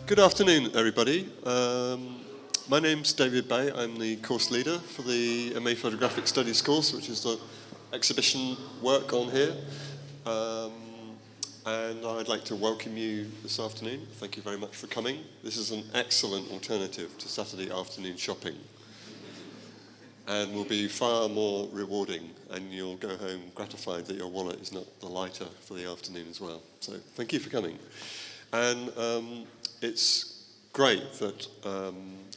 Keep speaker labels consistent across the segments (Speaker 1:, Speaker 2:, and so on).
Speaker 1: Good afternoon, everybody. My name's David Bay. I'm the course leader for the MA Photographic Studies course, which is the exhibition work on here. And I'd like to welcome you this afternoon. Thank you very much for coming. This is an excellent alternative to Saturday afternoon shopping, and will be far more rewarding, and you'll go home gratified that your wallet is not the lighter for the afternoon as well. So thank you for coming. And it's great that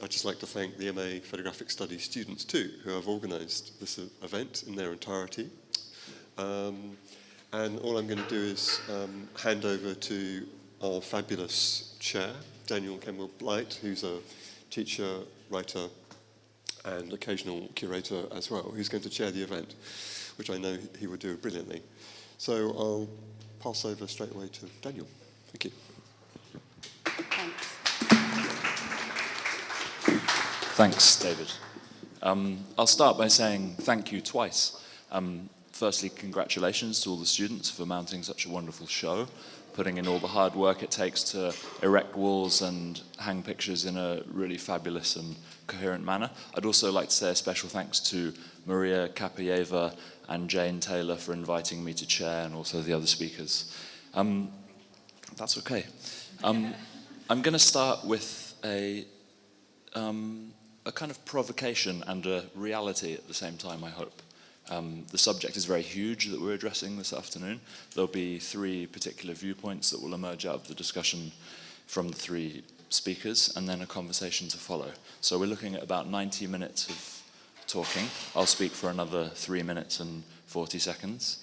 Speaker 1: I'd just like to thank the MA Photographic Studies students too, who have organised this event in their entirety. And all I'm going to do is hand over to our fabulous chair, Daniel C Blight, who's a teacher, writer, and occasional curator as well, who's going to chair the event, which I know he will do brilliantly. So I'll pass over straight away to Daniel. Thank you.
Speaker 2: Thanks, David. I'll start by saying thank you twice. Firstly, congratulations to all the students for mounting such a wonderful show, putting in all the hard work it takes to erect walls and hang pictures in a really fabulous and coherent manner. I'd also like to say a special thanks to Maria Kapayeva and Jane Taylor for inviting me to chair, and also the other speakers. That's okay. I'm going to start with a kind of provocation and a reality at the same time, I hope. The subject is very huge that we're addressing this afternoon. There'll be three particular viewpoints that will emerge out of the discussion from the three speakers, and then a conversation to follow. So we're looking at about 90 minutes of talking. I'll speak for another 3 minutes and 40 seconds.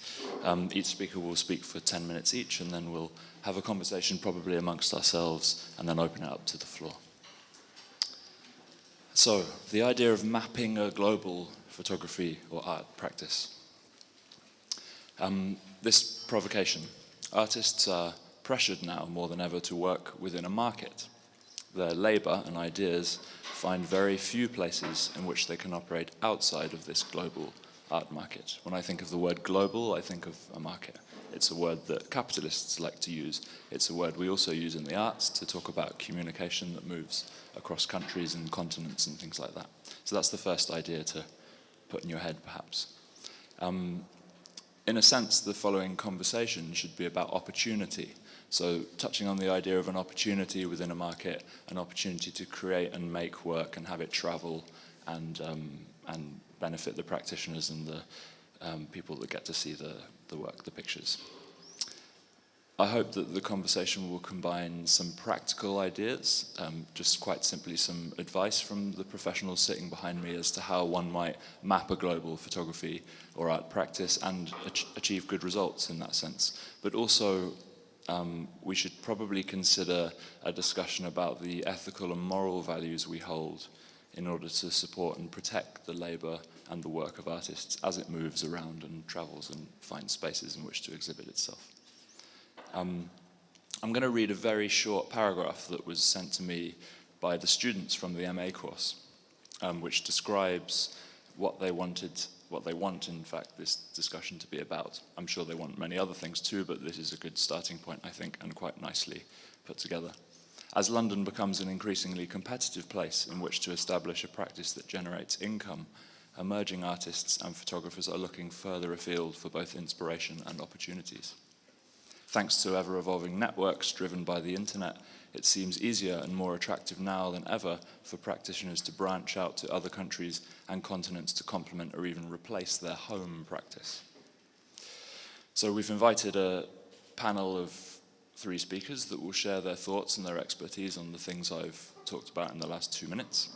Speaker 2: Each speaker will speak for 10 minutes each, and then we'll have a conversation probably amongst ourselves, and then open it up to the floor. So, the idea of mapping a global photography or art practice. This provocation. Artists are pressured now more than ever to work within a market. Their labour and ideas find very few places in which they can operate outside of this global art market. When I think of the word global, I think of a market. It's a word that capitalists like to use. It's a word we also use in the arts to talk about communication that moves across countries and continents and things like that. So that's the first idea to put in your head, perhaps. In a sense, the following conversation should be about opportunity. So touching on the idea of an opportunity within a market, an opportunity to create and make work and have it travel and benefit the practitioners and the people that get to see the work, the pictures. I hope that the conversation will combine some practical ideas, just quite simply some advice from the professionals sitting behind me as to how one might map a global photography or art practice and achieve good results in that sense. But also, we should probably consider a discussion about the ethical and moral values we hold in order to support and protect the labour and the work of artists as it moves around and travels and finds spaces in which to exhibit itself. I'm going to read a very short paragraph that was sent to me by the students from the MA course, which describes what they want, in fact, this discussion to be about. I'm sure they want many other things too, but this is a good starting point, I think, and quite nicely put together. As London becomes an increasingly competitive place in which to establish a practice that generates income, emerging artists and photographers are looking further afield for both inspiration and opportunities. Thanks to ever-evolving networks driven by the internet, it seems easier and more attractive now than ever for practitioners to branch out to other countries and continents to complement or even replace their home practice. So we've invited a panel of three speakers that will share their thoughts and their expertise on the things I've talked about in the last 2 minutes.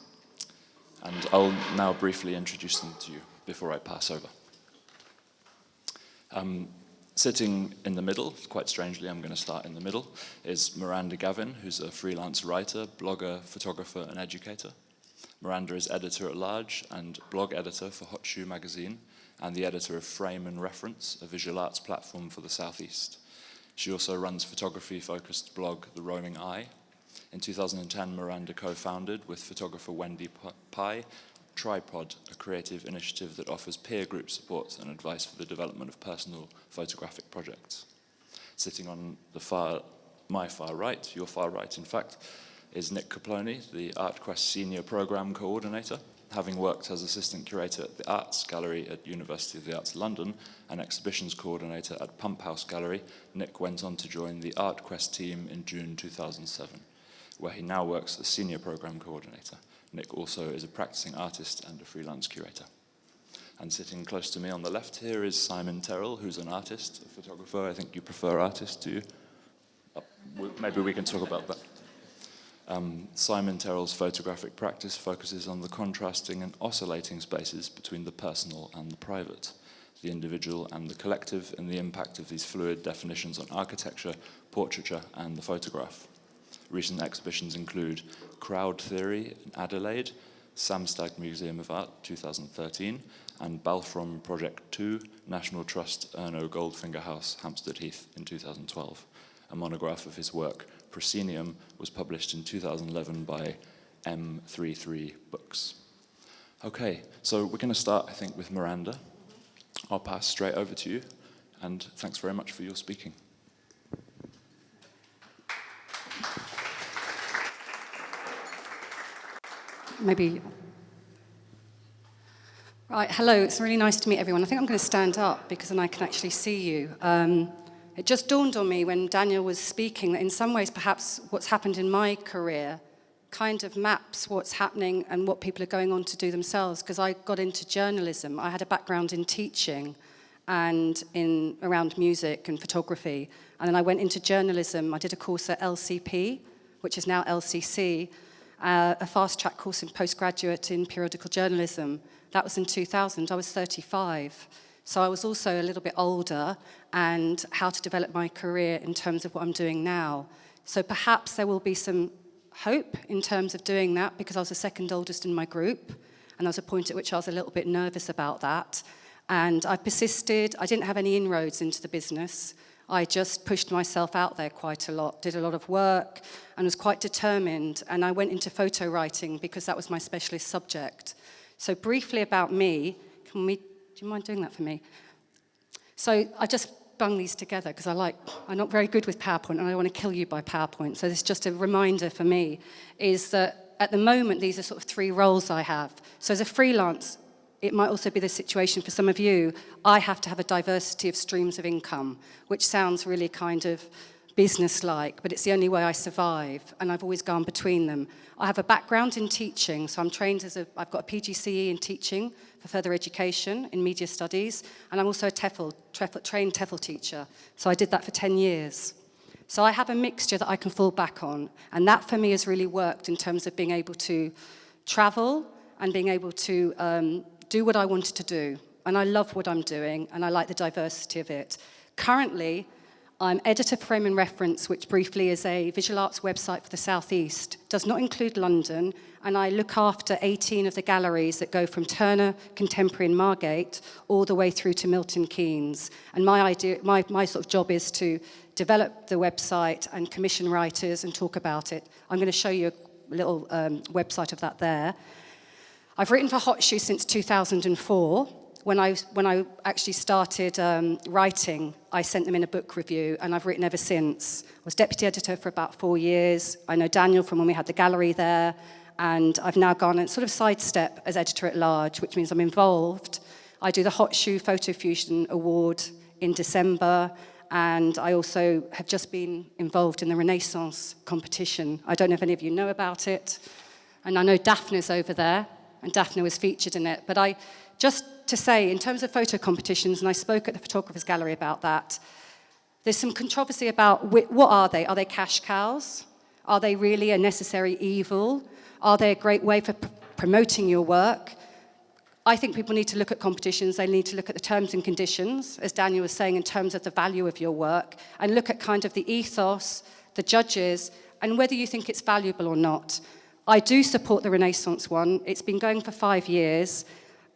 Speaker 2: And I'll now briefly introduce them to you before I pass over. Sitting in the middle, quite strangely, I'm going to start in the middle, is Miranda Gavin, who's a freelance writer, blogger, photographer, and educator. Miranda is editor-at-large and blog editor for Hot Shoe magazine, and the editor of Frame and Reference, a visual arts platform for the Southeast. She also runs photography-focused blog The Roaming Eye. In 2010, Miranda co-founded with photographer Wendy Pye Tripod, a creative initiative that offers peer group support and advice for the development of personal photographic projects. Sitting on my far right, your far right in fact, is Nick Kaplony, the Artquest Senior Programme Co-ordinator. Having worked as Assistant Curator at the Arts Gallery at University of the Arts London and Exhibitions Coordinator at Pump House Gallery, Nick went on to join the Artquest team in June 2007, where he now works as Senior Programme Coordinator. Nick also is a practicing artist and a freelance curator. And sitting close to me on the left here is Simon Terrell, who's an artist, a photographer. I think you prefer artist, do you? Maybe we can talk about that. Simon Terrell's photographic practice focuses on the contrasting and oscillating spaces between the personal and the private, the individual and the collective, and the impact of these fluid definitions on architecture, portraiture, and the photograph. Recent exhibitions include Crowd Theory in Adelaide, Samstag Museum of Art 2013, and Balfrom Project 2, National Trust Erno Goldfinger House, Hampstead Heath in 2012. A monograph of his work, Proscenium, was published in 2011 by M33 Books. Okay, so we're going to start, I think, with Miranda. I'll pass straight over to you, and thanks very much for your speaking.
Speaker 3: Maybe. Right, hello, it's really nice to meet everyone. I think I'm going to stand up because then I can actually see you. It just dawned on me when Daniel was speaking that in some ways perhaps what's happened in my career kind of maps what's happening and what people are going on to do themselves, because I got into journalism. I had a background in teaching and around music and photography, and then I went into journalism. I did a course at LCP, which is now LCC, a fast-track course in postgraduate in periodical journalism. That was in 2000. I was 35. So I was also a little bit older, and how to develop my career in terms of what I'm doing now. So perhaps there will be some hope in terms of doing that, because I was the second oldest in my group, and there was a point at which I was a little bit nervous about that. And I persisted. I didn't have any inroads into the business. I just pushed myself out there quite a lot, did a lot of work, and was quite determined. And I went into photo writing because that was my specialist subject. So briefly about me, do you mind doing that for me? So I just bung these together because I'm not very good with PowerPoint, and I don't want to kill you by PowerPoint. So this is just a reminder for me, is that at the moment, these are sort of 3 roles I have. So as a freelance, it might also be the situation for some of you, I have to have a diversity of streams of income, which sounds really kind of business-like, but it's the only way I survive, and I've always gone between them. I have a background in teaching, so I'm trained I've got a PGCE in teaching for further education in media studies, and I'm also a trained TEFL teacher, so I did that for 10 years. So I have a mixture that I can fall back on, and that for me has really worked in terms of being able to travel and being able to do what I wanted to do, and I love what I'm doing, and I like the diversity of it. Currently, I'm editor for Frame and Reference, which briefly is a visual arts website for the South East. Does not include London, and I look after 18 of the galleries that go from Turner, Contemporary and Margate all the way through to Milton Keynes. And my sort of job is to develop the website and commission writers and talk about it. I'm going to show you a little website of that there. I've written for Hot Shoe since 2004. When I actually started writing, I sent them in a book review, and I've written ever since. I was deputy editor for about 4 years. I know Daniel from when we had the gallery there, and I've now gone and sort of sidestep as editor at large, which means I'm involved. I do the Hot Shoe Photo Fusion Award in December, and I also have just been involved in the Renaissance competition. I don't know if any of you know about it, and I know Daphne's over there, and Daphne was featured in it, but just to say, in terms of photo competitions, and I spoke at the Photographers Gallery about that, there's some controversy about what are they? Are they cash cows? Are they really a necessary evil? Are they a great way for promoting your work? I think people need to look at competitions. They need to look at the terms and conditions, as Daniel was saying, in terms of the value of your work, and look at kind of the ethos, the judges, and whether you think it's valuable or not. I do support the Renaissance one. It's been going for 5 years,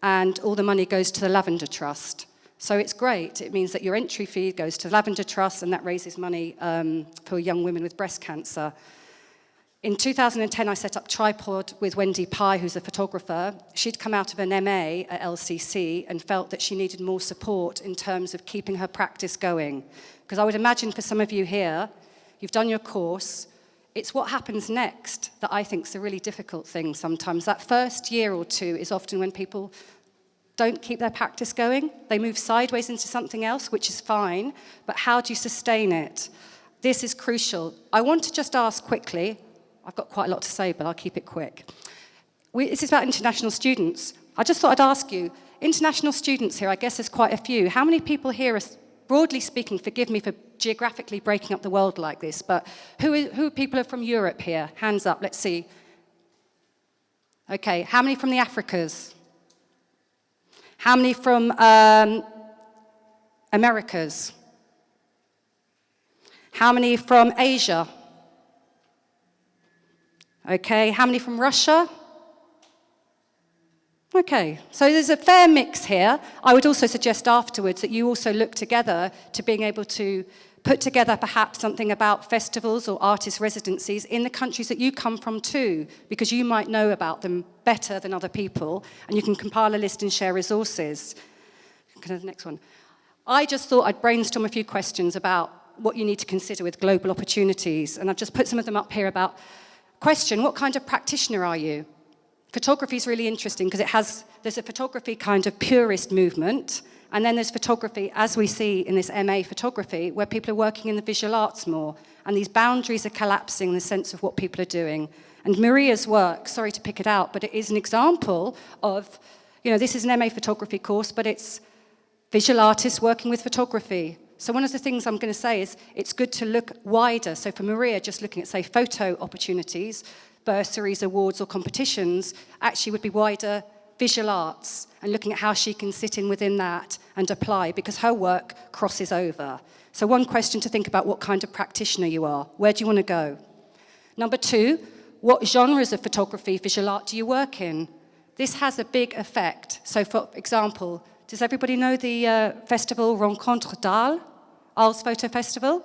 Speaker 3: and all the money goes to the Lavender Trust. So it's great. It means that your entry fee goes to the Lavender Trust, and that raises money for young women with breast cancer. In 2010, I set up Tripod with Wendy Pye, who's a photographer. She'd come out of an MA at LCC and felt that she needed more support in terms of keeping her practice going. Because I would imagine for some of you here, you've done your course, It's what happens next that I think is a really difficult thing sometimes. That first year or two is often when people don't keep their practice going. They move sideways into something else, which is fine, but how do you sustain it? This is crucial. I want to just ask quickly, I've got quite a lot to say, but I'll keep it quick. This is about international students. I just thought I'd ask you, international students here, I guess there's quite a few. How many people here are, broadly speaking, forgive me for geographically breaking up the world like this, but who people are from Europe here? Hands up, let's see. Okay, how many from the Africas? How many from Americas? How many from Asia? Okay, how many from Russia? Okay, so there's a fair mix here. I would also suggest afterwards that you also look together to being able to put together perhaps something about festivals or artist residencies in the countries that you come from too, because you might know about them better than other people, and you can compile a list and share resources. Go to the next one. I just thought I'd brainstorm a few questions about what you need to consider with global opportunities, and I've just put some of them up here about, question, what kind of practitioner are you? Photography is really interesting because there's a photography kind of purist movement, and then there's photography, as we see in this MA photography, where people are working in the visual arts more, and these boundaries are collapsing in the sense of what people are doing. And Maria's work, sorry to pick it out, but it is an example of, this is an MA photography course, but it's visual artists working with photography. So one of the things I'm going to say is it's good to look wider. So for Maria, just looking at, say, photo opportunities, bursaries, awards, or competitions, actually would be wider visual arts and looking at how she can sit in within that and apply, because her work crosses over. So one question to think about, what kind of practitioner you are. Where do you want to go? Number two, what genres of photography, visual art do you work in? This has a big effect. So for example, does everybody know the festival Rencontre d'Arles, Arles Photo Festival?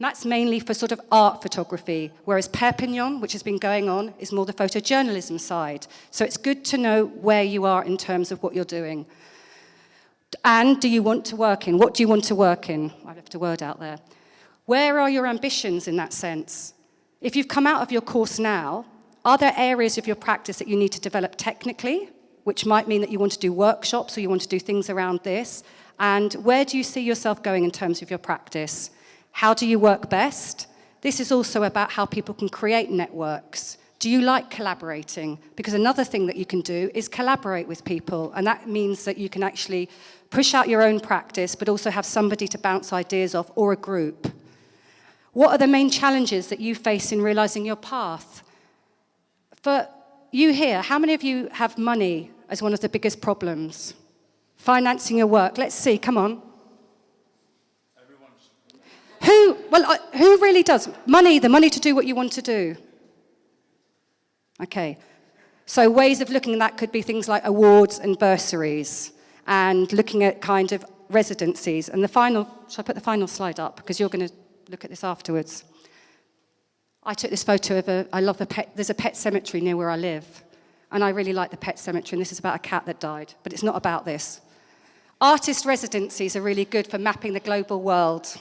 Speaker 3: That's mainly for sort of art photography, whereas Perpignan, which has been going on, is more the photojournalism side. So it's good to know where you are in terms of what you're doing. And do you want to work in? What do you want to work in? I left a word out there. Where are your ambitions in that sense? If you've come out of your course now, are there areas of your practice that you need to develop technically, which might mean that you want to do workshops or you want to do things around this? And where do you see yourself going in terms of your practice? How do you work best? This is also about how people can create networks. Do you like collaborating? Because another thing that you can do is collaborate with people, and that means that you can actually push out your own practice, but also have somebody to bounce ideas off, or a group. What are the main challenges that you face in realizing your path? For you here, how many of you have money as one of the biggest problems? Financing your work. Let's see, come on. Who really does? Money, the money to do what you want to do. Okay. So ways of looking at that could be things like awards and bursaries, and looking at kind of residencies. And the final, shall I put the final slide up? Because you're going to look at this afterwards. I took this photo of I love the pet, there's a pet cemetery near where I live. And I really like the pet cemetery, and this is about a cat that died, but it's not about this. Artist residencies are really good for mapping the global world.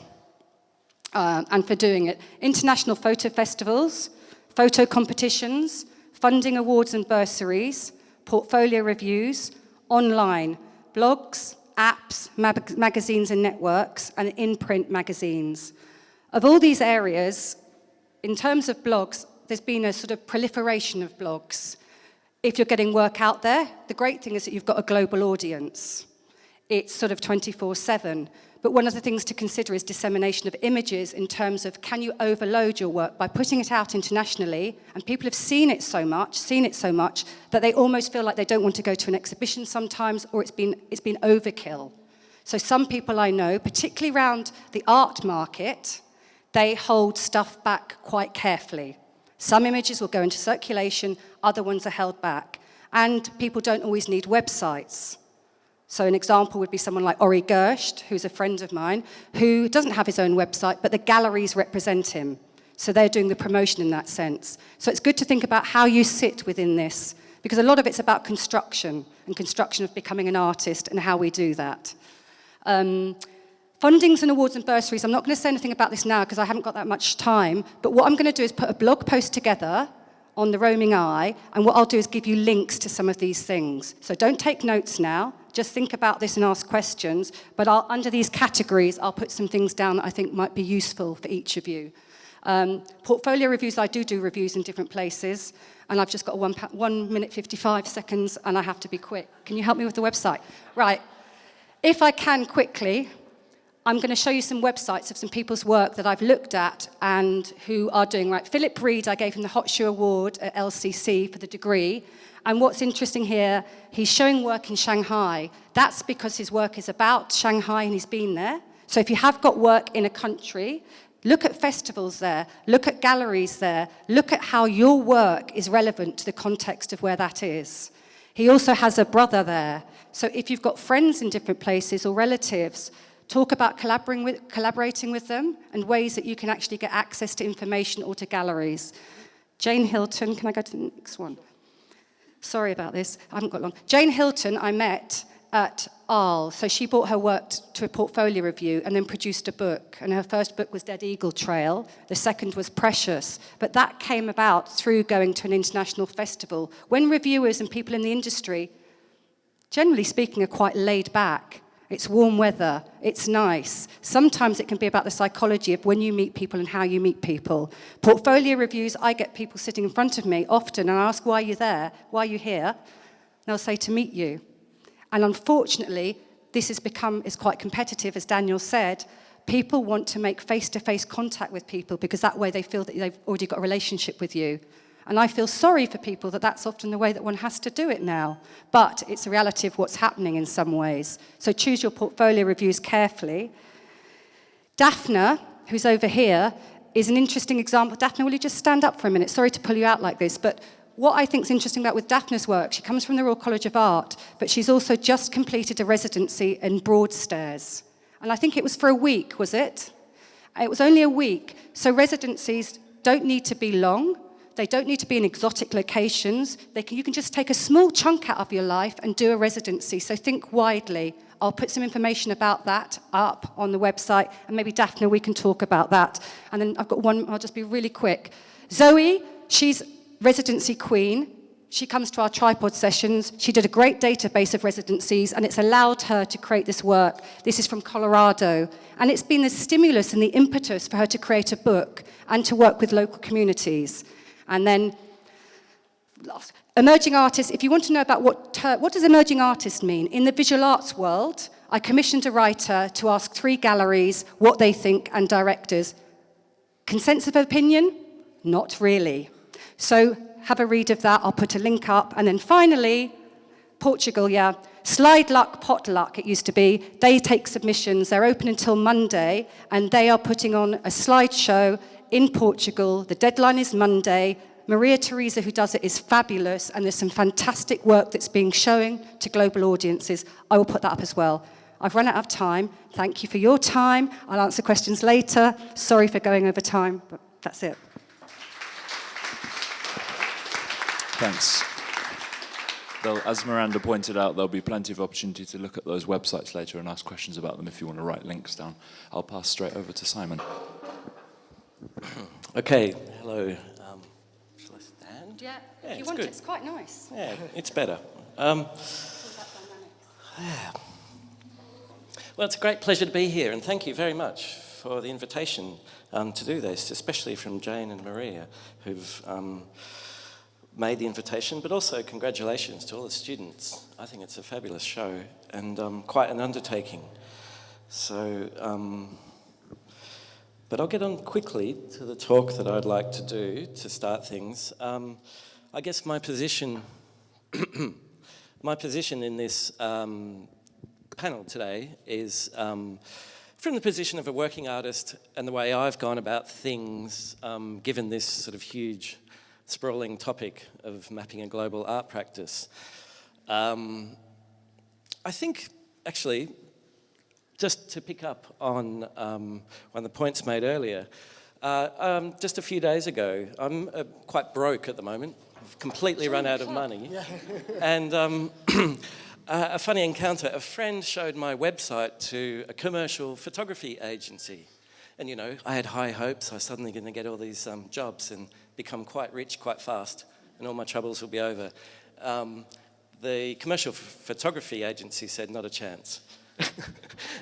Speaker 3: And for doing it. International photo festivals, photo competitions, funding awards and bursaries, portfolio reviews, online, blogs, apps, magazines and networks, and in-print magazines. Of all these areas, in terms of blogs, there's been a sort of proliferation of blogs. If you're getting work out there, the great thing is that you've got a global audience. It's sort of 24/7. But one of the things to consider is dissemination of images in terms of, can you overload your work by putting it out internationally? And people have seen it so much that they almost feel like they don't want to go to an exhibition sometimes, or it's been overkill. So some people I know, particularly around the art market, they hold stuff back quite carefully. Some images will go into circulation, other ones are held back. And people don't always need websites. So an example would be someone like Ori Gerst, who's a friend of mine, who doesn't have his own website, but the galleries represent him. So they're doing the promotion in that sense. So it's good to think about how you sit within this, because a lot of it's about construction, and construction of becoming an artist and how we do that. Fundings and awards and bursaries, I'm not going to say anything about this now because I haven't got that much time, but what I'm going to do is put a blog post together on the Roaming Eye, and what I'll do is give you links to some of these things. So don't take notes now, just think about this and ask questions, but under these categories, I'll put some things down that I think might be useful for each of you. Portfolio reviews, I do reviews in different places, and I've just got 1 minute 55 seconds, and I have to be quick. Can you help me with the website? Right, if I can quickly, I'm going to show you some websites of some people's work that I've looked at and who are doing right. Philip Reed, I gave him the Hot Shoe Award at LCC for the degree. And what's interesting here, he's showing work in Shanghai. That's because his work is about Shanghai and he's been there. So if you have got work in a country, look at festivals there, look at galleries there, look at how your work is relevant to the context of where that is. He also has a brother there. So if you've got friends in different places or relatives, talk about collaborating with them and ways that you can actually get access to information or to galleries. Jane Hilton, can I go to the next one? Sorry about this, I haven't got long. Jane Hilton I met at Arles. So she brought her work to a portfolio review and then produced a book. And her first book was Dead Eagle Trail. The second was Precious. But that came about through going to an international festival. When reviewers and people in the industry, generally speaking, are quite laid back, it's warm weather, it's nice. Sometimes it can be about the psychology of when you meet people and how you meet people. Portfolio reviews, I get people sitting in front of me often and I ask, why are you there? Why are you here? And they'll say, to meet you. And unfortunately, this has become, is quite competitive, as Daniel said. People want to make face-to-face contact with people because that way they feel that they've already got a relationship with you. And I feel sorry for people that that's often the way that one has to do it now. But it's a reality of what's happening in some ways. So choose your portfolio reviews carefully. Daphne, who's over here, is an interesting example. Daphne, will you just stand up for a minute? Sorry to pull you out like this, but what I think is interesting about with Daphne's work, she comes from the Royal College of Art, but she's also just completed a residency in Broadstairs. And I think it was for a week, was it? It was only a week. So residencies don't need to be long. They don't need to be in exotic locations. You can just take a small chunk out of your life and do a residency. So think widely. I'll put some information about that up on the website, and maybe Daphne, we can talk about that. And then I've got one, I'll just be really quick. Zoe, she's residency queen. She comes to our tripod sessions. She did a great database of residencies, and it's allowed her to create this work. This is from Colorado. And it's been the stimulus and the impetus for her to create a book and to work with local communities. And then, last, emerging artists. If you want to know about what does emerging artist mean? In the visual arts world, I commissioned a writer to ask 3 galleries what they think and directors. Consensus of opinion? Not really. So have a read of that. I'll put a link up. And then finally, Portugal, yeah. Slide Luck, Potluck, it used to be. They take submissions. They're open until Monday, and they are putting on a slideshow in Portugal. The deadline is Monday. Maria Teresa, who does it, is fabulous, and there's some fantastic work that's being shown to global audiences. I will put that up as well. I've run out of time. Thank you for your time. I'll answer questions later. Sorry for going over time, but that's it.
Speaker 2: Thanks. As Miranda pointed out, there'll be plenty of opportunity to look at those websites later and ask questions about them if you want to write links down. I'll pass straight over to Simon.
Speaker 4: Okay, hello. Shall I stand?
Speaker 3: Yeah,
Speaker 4: Yeah,
Speaker 3: if you
Speaker 4: it's
Speaker 3: want
Speaker 4: good.
Speaker 3: it, it's quite nice.
Speaker 4: Yeah, it's better. Well, it's a great pleasure to be here, and thank you very much for the invitation to do this, especially from Jane and Maria, who've made the invitation, but also congratulations to all the students. I think it's a fabulous show and quite an undertaking. So, but I'll get on quickly to the talk that I'd like to do to start things. I guess my position in this panel today is from the position of a working artist and the way I've gone about things, given this sort of huge sprawling topic of mapping a global art practice. I think, actually, just to pick up on one of the points made earlier, just a few days ago, I'm quite broke at the moment. I've completely run out of money. And a funny encounter. A friend showed my website to a commercial photography agency. And, you know, I had high hopes. I was suddenly going to get all these jobs and become quite rich quite fast, and all my troubles will be over. The commercial photography agency said, not a chance.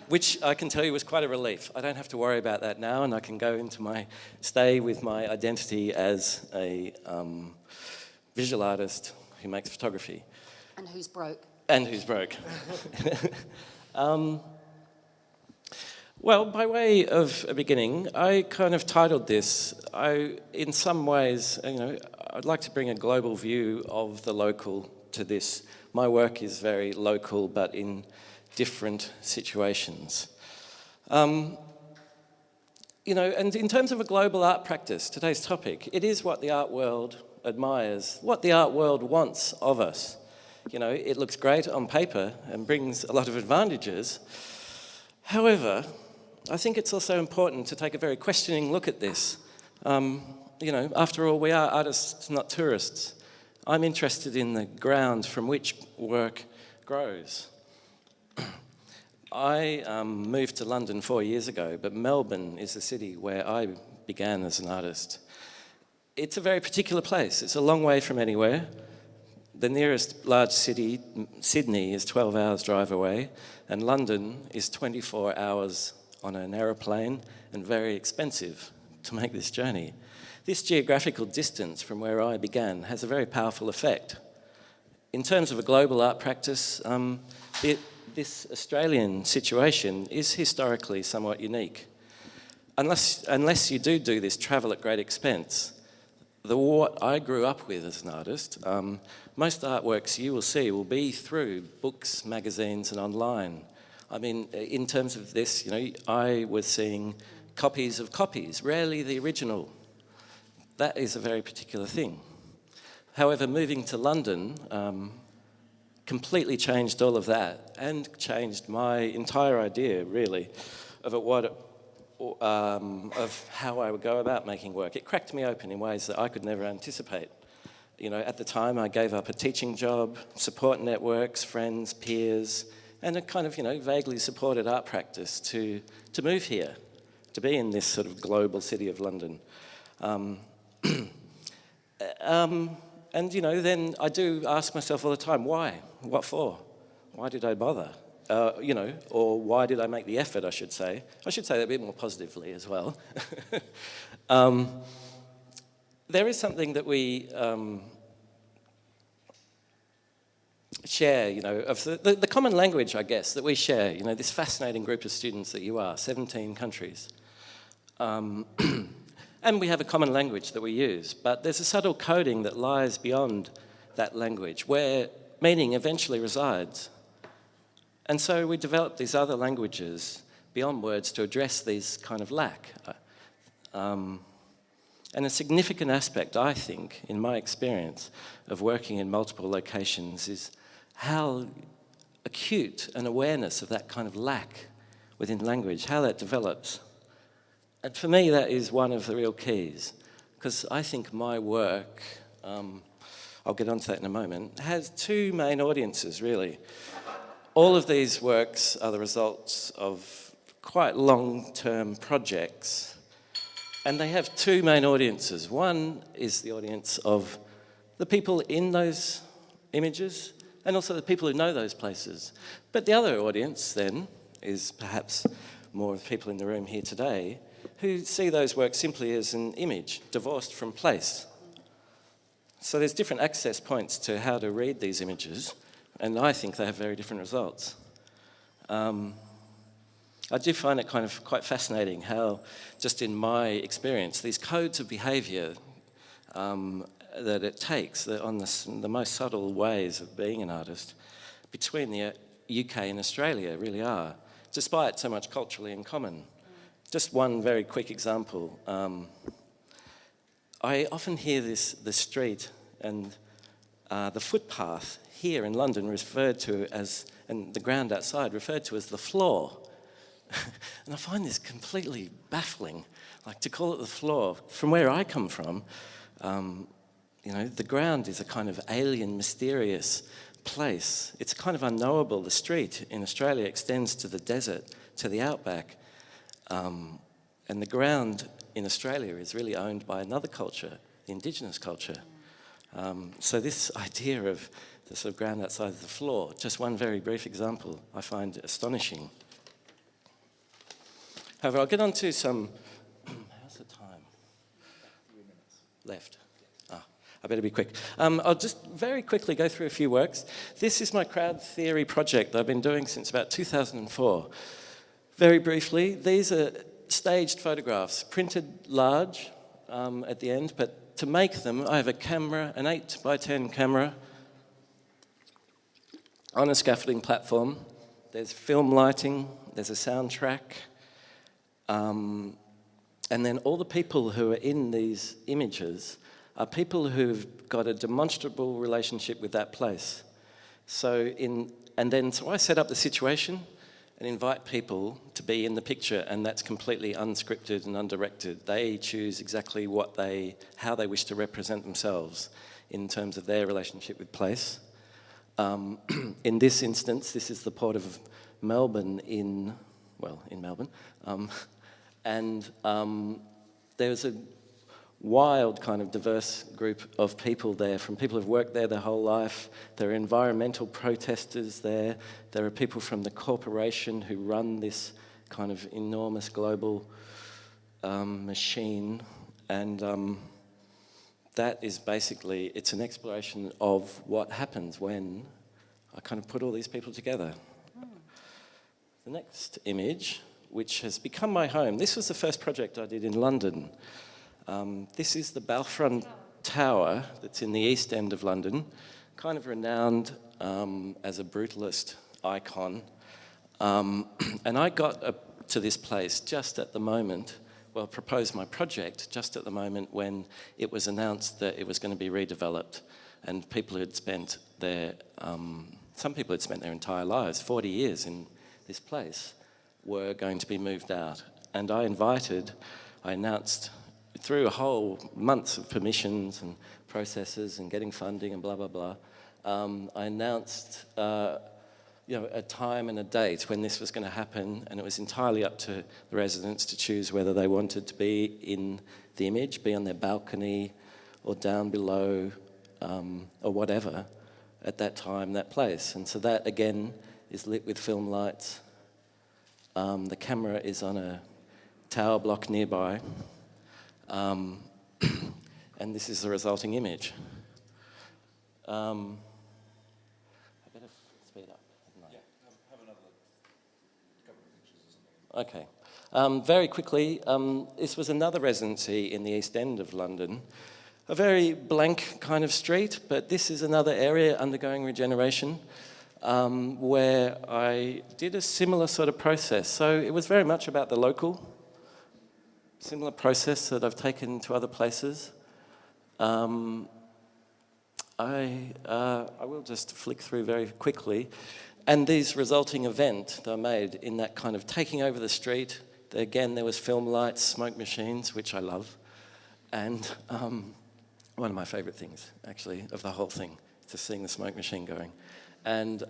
Speaker 4: Which I can tell you was quite a relief. I don't have to worry about that now, and I can go into my stay with my identity as a visual artist who makes photography.
Speaker 3: And who's broke.
Speaker 4: And who's broke. Well, by way of a beginning, I kind of titled this, in some ways, you know, I'd like to bring a global view of the local to this. My work is very local, but in different situations. You know, and in terms of a global art practice, today's topic, it is what the art world admires, what the art world wants of us. You know, it looks great on paper and brings a lot of advantages. However, I think it's also important to take a very questioning look at this. You know, after all, we are artists, not tourists. I'm interested in the ground from which work grows. I moved to London 4 years ago, but Melbourne is the city where I began as an artist. It's a very particular place. It's a long way from anywhere. The nearest large city, Sydney, is 12 hours drive away, and London is 24 hours on an aeroplane and very expensive to make this journey. This geographical distance from where I began has a very powerful effect. In terms of a global art practice, this Australian situation is historically somewhat unique. Unless you do this travel at great expense, what I grew up with as an artist, most artworks you will see will be through books, magazines, and online. I mean, in terms of this, you know, I was seeing copies of copies, rarely the original. That is a very particular thing. However, moving to London completely changed all of that and changed my entire idea, really, of how I would go about making work. It cracked me open in ways that I could never anticipate. You know, at the time, I gave up a teaching job, support networks, friends, peers, and a kind of, you know, vaguely supported art practice to move here, to be in this sort of global city of London. And, you know, then I do ask myself all the time, why? What for? Why did I bother? You know, or why did I make the effort, I should say. I should say that a bit more positively as well. There is something that we share, you know, of the common language, I guess, that we share, you know, this fascinating group of students that you are, 17 countries. And we have a common language that we use, but there's a subtle coding that lies beyond that language, where meaning eventually resides. And so we developed these other languages beyond words to address these kind of lack. And a significant aspect, I think, in my experience of working in multiple locations is how acute an awareness of that kind of lack within language, how that develops. And for me, that is one of the real keys, because I think my work, I'll get onto that in a moment, has two main audiences, really. All of these works are the results of quite long-term projects, and they have two main audiences. One is the audience of the people in those images, and also the people who know those places. But the other audience, then, is perhaps more of the people in the room here today, who see those works simply as an image, divorced from place. So there's different access points to how to read these images, and I think they have very different results. I do find it kind of quite fascinating how, just in my experience, these codes of behaviour that it takes on the most subtle ways of being an artist between the UK and Australia really are, despite so much culturally in common. Just one very quick example. I often hear the street and the footpath here in London referred to as, and the ground outside referred to as the floor. And I find this completely baffling, like to call it the floor. From where I come from, you know, the ground is a kind of alien, mysterious place. It's kind of unknowable. The street in Australia extends to the desert, to the outback. And the ground in Australia is really owned by another culture, the Indigenous culture. So this idea of the sort of ground outside of the floor, just one very brief example, I find astonishing. However, I'll get on to some... How's the time? 3 minutes. Left. I better be quick. I'll just very quickly go through a few works. This is my crowd theory project that I've been doing since about 2004. Very briefly, these are staged photographs, printed large at the end, but to make them, I have a camera, an 8x10 camera, on a scaffolding platform. There's film lighting, there's a soundtrack, and then all the people who are in these images are people who've got a demonstrable relationship with that place. So I set up the situation and invite people to be in the picture, and that's completely unscripted and undirected. They choose exactly how they wish to represent themselves in terms of their relationship with place. In this instance, this is the Port of Melbourne in Melbourne. There's a wild kind of diverse group of people there, from people who've worked there their whole life. There are environmental protesters there. There are people from the corporation who run this kind of enormous global machine. And that is basically, it's an exploration of what happens when I kind of put all these people together. The next image, which has become my home, this was the first project I did in London. This is the Balfron Tower that's in the East End of London, kind of renowned as a brutalist icon. And I got to this place just at the moment, proposed my project just at the moment when it was announced that it was going to be redeveloped, and people had spent some people had spent their entire lives, 40 years in this place, were going to be moved out. And I announced, through a whole months of permissions and processes and getting funding and blah, blah, blah, I announced a time and a date when this was going to happen, and it was entirely up to the residents to choose whether they wanted to be in the image, be on their balcony or down below or whatever at that time, that place. And so that, again, is lit with film lights. The camera is on a tower block nearby. And this is the resulting image. I better speed up. Yeah, have another couple of pictures or something. Okay. Very quickly, this was another residency in the East End of London. A very blank kind of street, but this is another area undergoing regeneration where I did a similar sort of process. So it was very much about the local. Similar process that I've taken to other places. I will just flick through very quickly. And these resulting events that I made in that kind of taking over the street, again, there was film lights, smoke machines, which I love. And one of my favourite things, actually, of the whole thing, to seeing the smoke machine going. And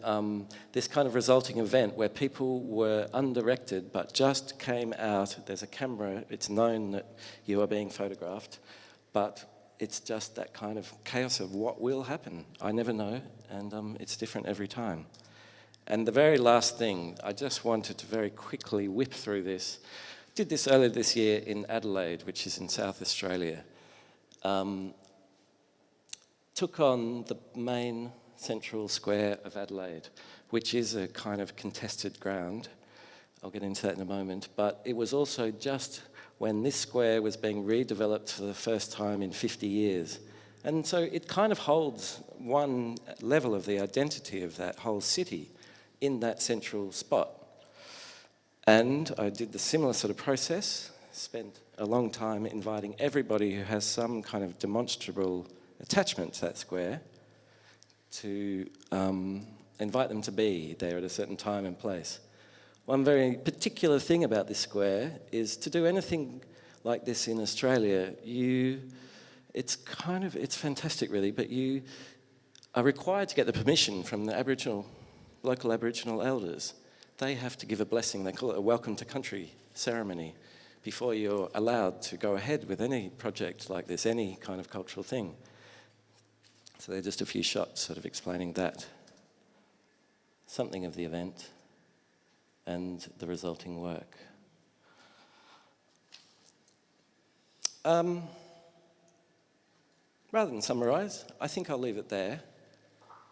Speaker 4: this kind of resulting event where people were undirected but just came out. There's a camera, it's known that you are being photographed, but it's just that kind of chaos of what will happen. I never know, and it's different every time. And the very last thing, I just wanted to very quickly whip through this. Did this earlier this year in Adelaide, which is in South Australia. Took on the main central square of Adelaide, which is a kind of contested ground. I'll get into that in a moment. But it was also just when this square was being redeveloped for the first time in 50 years. And so it kind of holds one level of the identity of that whole city in that central spot. And I did the similar sort of process, spent a long time inviting everybody who has some kind of demonstrable attachment to that square to invite them to be there at a certain time and place. One very particular thing about this square is to do anything like this in Australia, it's fantastic really, but you are required to get the permission from the local Aboriginal elders. They have to give a blessing. They call it a welcome to country ceremony before you're allowed to go ahead with any project like this, any kind of cultural thing. So they're just a few shots sort of explaining that, something of the event and the resulting work. Rather than summarise, I think I'll leave it there,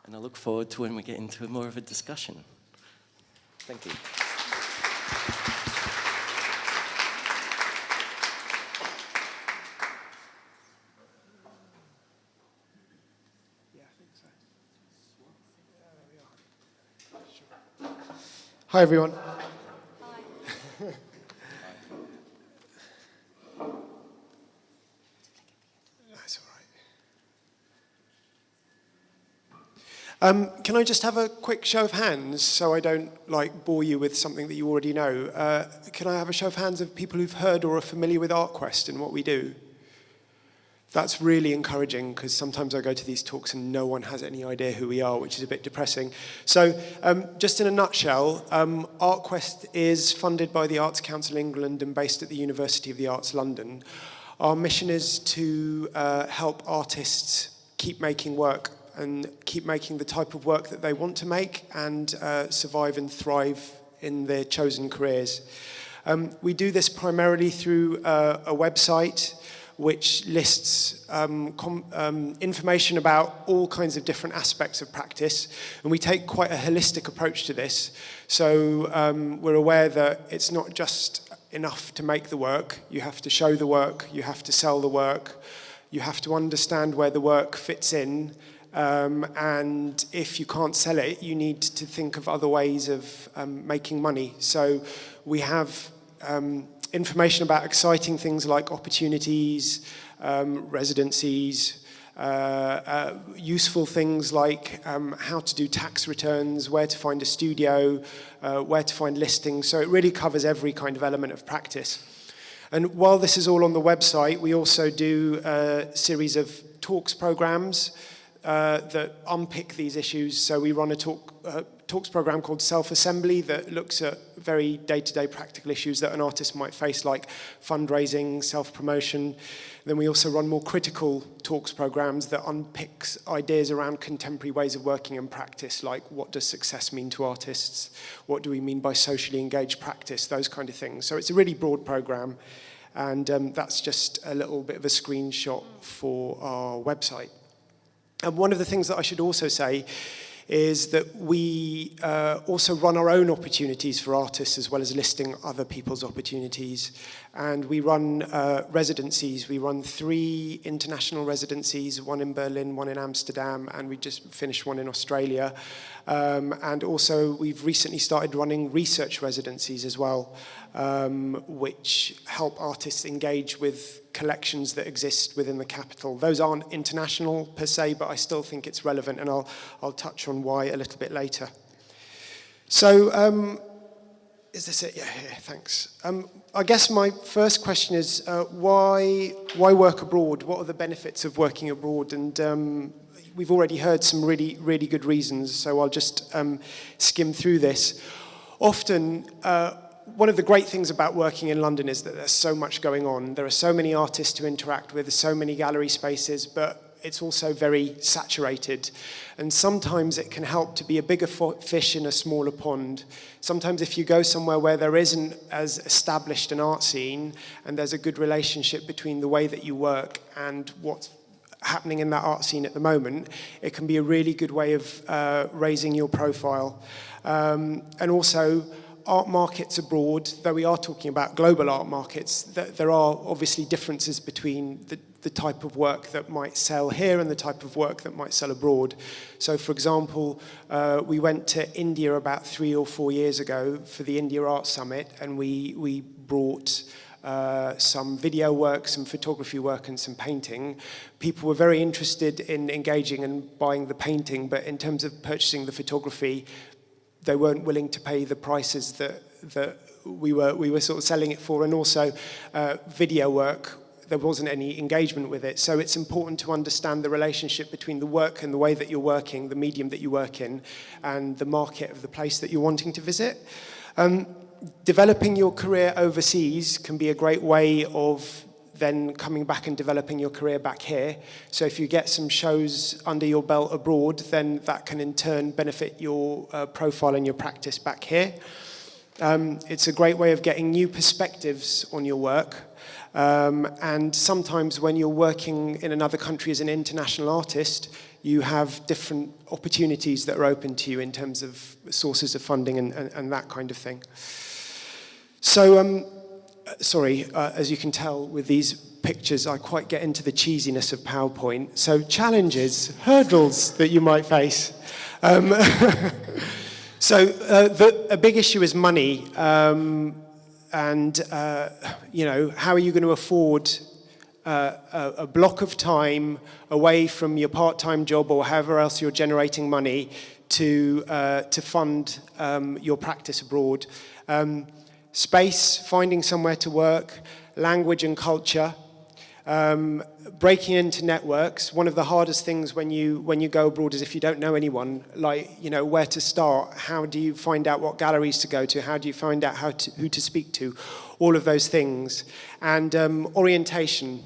Speaker 4: and I look forward to when we get into more of a discussion. Thank you.
Speaker 5: Hi, everyone. That's all right. Can I just have a quick show of hands so I don't bore you with something that you already know? Can I have a show of hands of people who've heard or are familiar with Artquest and what we do? That's really encouraging because sometimes I go to these talks and no one has any idea who we are, which is a bit depressing. So just in a nutshell, Artquest is funded by the Arts Council England and based at the University of the Arts London. Our mission is to help artists keep making work and keep making the type of work that they want to make and survive and thrive in their chosen careers. We do this primarily through a website which lists information about all kinds of different aspects of practice. And we take quite a holistic approach to this. So we're aware that it's not just enough to make the work. You have to show the work, you have to sell the work, you have to understand where the work fits in. And if you can't sell it, you need to think of other ways of making money. So we have information about exciting things like opportunities, residencies, useful things like how to do tax returns, where to find a studio, where to find listings. So it really covers every kind of element of practice. And while this is all on the website, we also do a series of talks programs that unpick these issues. So we run a talks program called Self-Assembly that looks at very day-to-day practical issues that an artist might face, like fundraising, self-promotion. Then we also run more critical talks programs that unpicks ideas around contemporary ways of working in practice, like what does success mean to artists? What do we mean by socially engaged practice? Those kind of things. So it's a really broad program, and that's just a little bit of a screenshot for our website. And one of the things that I should also say is that we also run our own opportunities for artists as well as listing other people's opportunities. And we run residencies. We run 3 international residencies, one in Berlin, one in Amsterdam, and we just finished one in Australia. And also we've recently started running research residencies as well, which help artists engage with collections that exist within the capital. Those aren't international per se, but I still think it's relevant, and I'll touch on why a little bit later. So, is this it? Yeah, thanks. I guess my first question is, why work abroad? What are the benefits of working abroad? And we've already heard some really, really good reasons, so I'll just skim through this. Often, one of the great things about working in London is that there's so much going on. There are so many artists to interact with, so many gallery spaces, but it's also very saturated. And sometimes it can help to be a bigger fish in a smaller pond. Sometimes if you go somewhere where there isn't as established an art scene, and there's a good relationship between the way that you work and what's happening in that art scene at the moment, it can be a really good way of raising your profile. And also, art markets abroad, though we are talking about global art markets, there are obviously differences between the type of work that might sell here and the type of work that might sell abroad. So, for example, we went to India about 3 or 4 years ago for the India Art Summit, and we brought some video work, some photography work, and some painting. People were very interested in engaging and buying the painting, but in terms of purchasing the photography, they weren't willing to pay the prices that we were sort of selling it for. And also video work, there wasn't any engagement with it. So it's important to understand the relationship between the work and the way that you're working, the medium that you work in, and the market of the place that you're wanting to visit. Developing your career overseas can be a great way of then coming back and developing your career back here. So if you get some shows under your belt abroad, then that can in turn benefit your profile and your practice back here. It's a great way of getting new perspectives on your work. And sometimes when you're working in another country as an international artist, you have different opportunities that are open to you in terms of sources of funding and that kind of thing. So, as you can tell with these pictures, I quite get into the cheesiness of PowerPoint. So challenges, hurdles that you might face. So a big issue is money. And how are you going to afford a block of time away from your part-time job or however else you're generating money to fund your practice abroad? Space, finding somewhere to work, language and culture, breaking into networks. One of the hardest things when you go abroad is if you don't know anyone, where to start. How do you find out what galleries to go to? How do you find out who to speak to? All of those things. And orientation,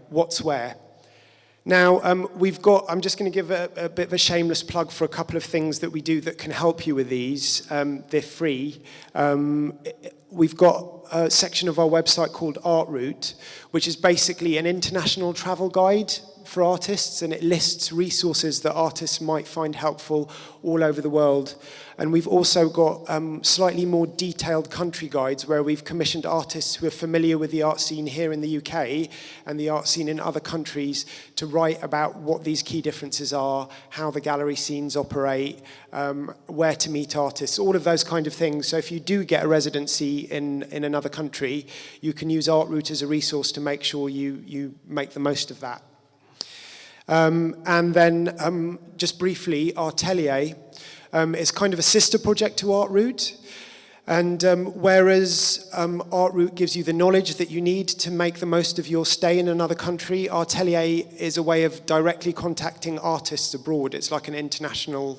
Speaker 5: what's where. Now, I'm just going to give a bit of a shameless plug for a couple of things that we do that can help you with these. They're free. We've got a section of our website called Art Route, which is basically an international travel guide for artists, and it lists resources that artists might find helpful all over the world. And we've also got slightly more detailed country guides where we've commissioned artists who are familiar with the art scene here in the UK and the art scene in other countries to write about what these key differences are, how the gallery scenes operate, where to meet artists, all of those kind of things. So if you do get a residency in another country, you can use Art Route as a resource to make sure you make the most of that. And then just briefly, Artelier is kind of a sister project to Art Route. And whereas Art Route gives you the knowledge that you need to make the most of your stay in another country, Artelier is a way of directly contacting artists abroad. It's like an international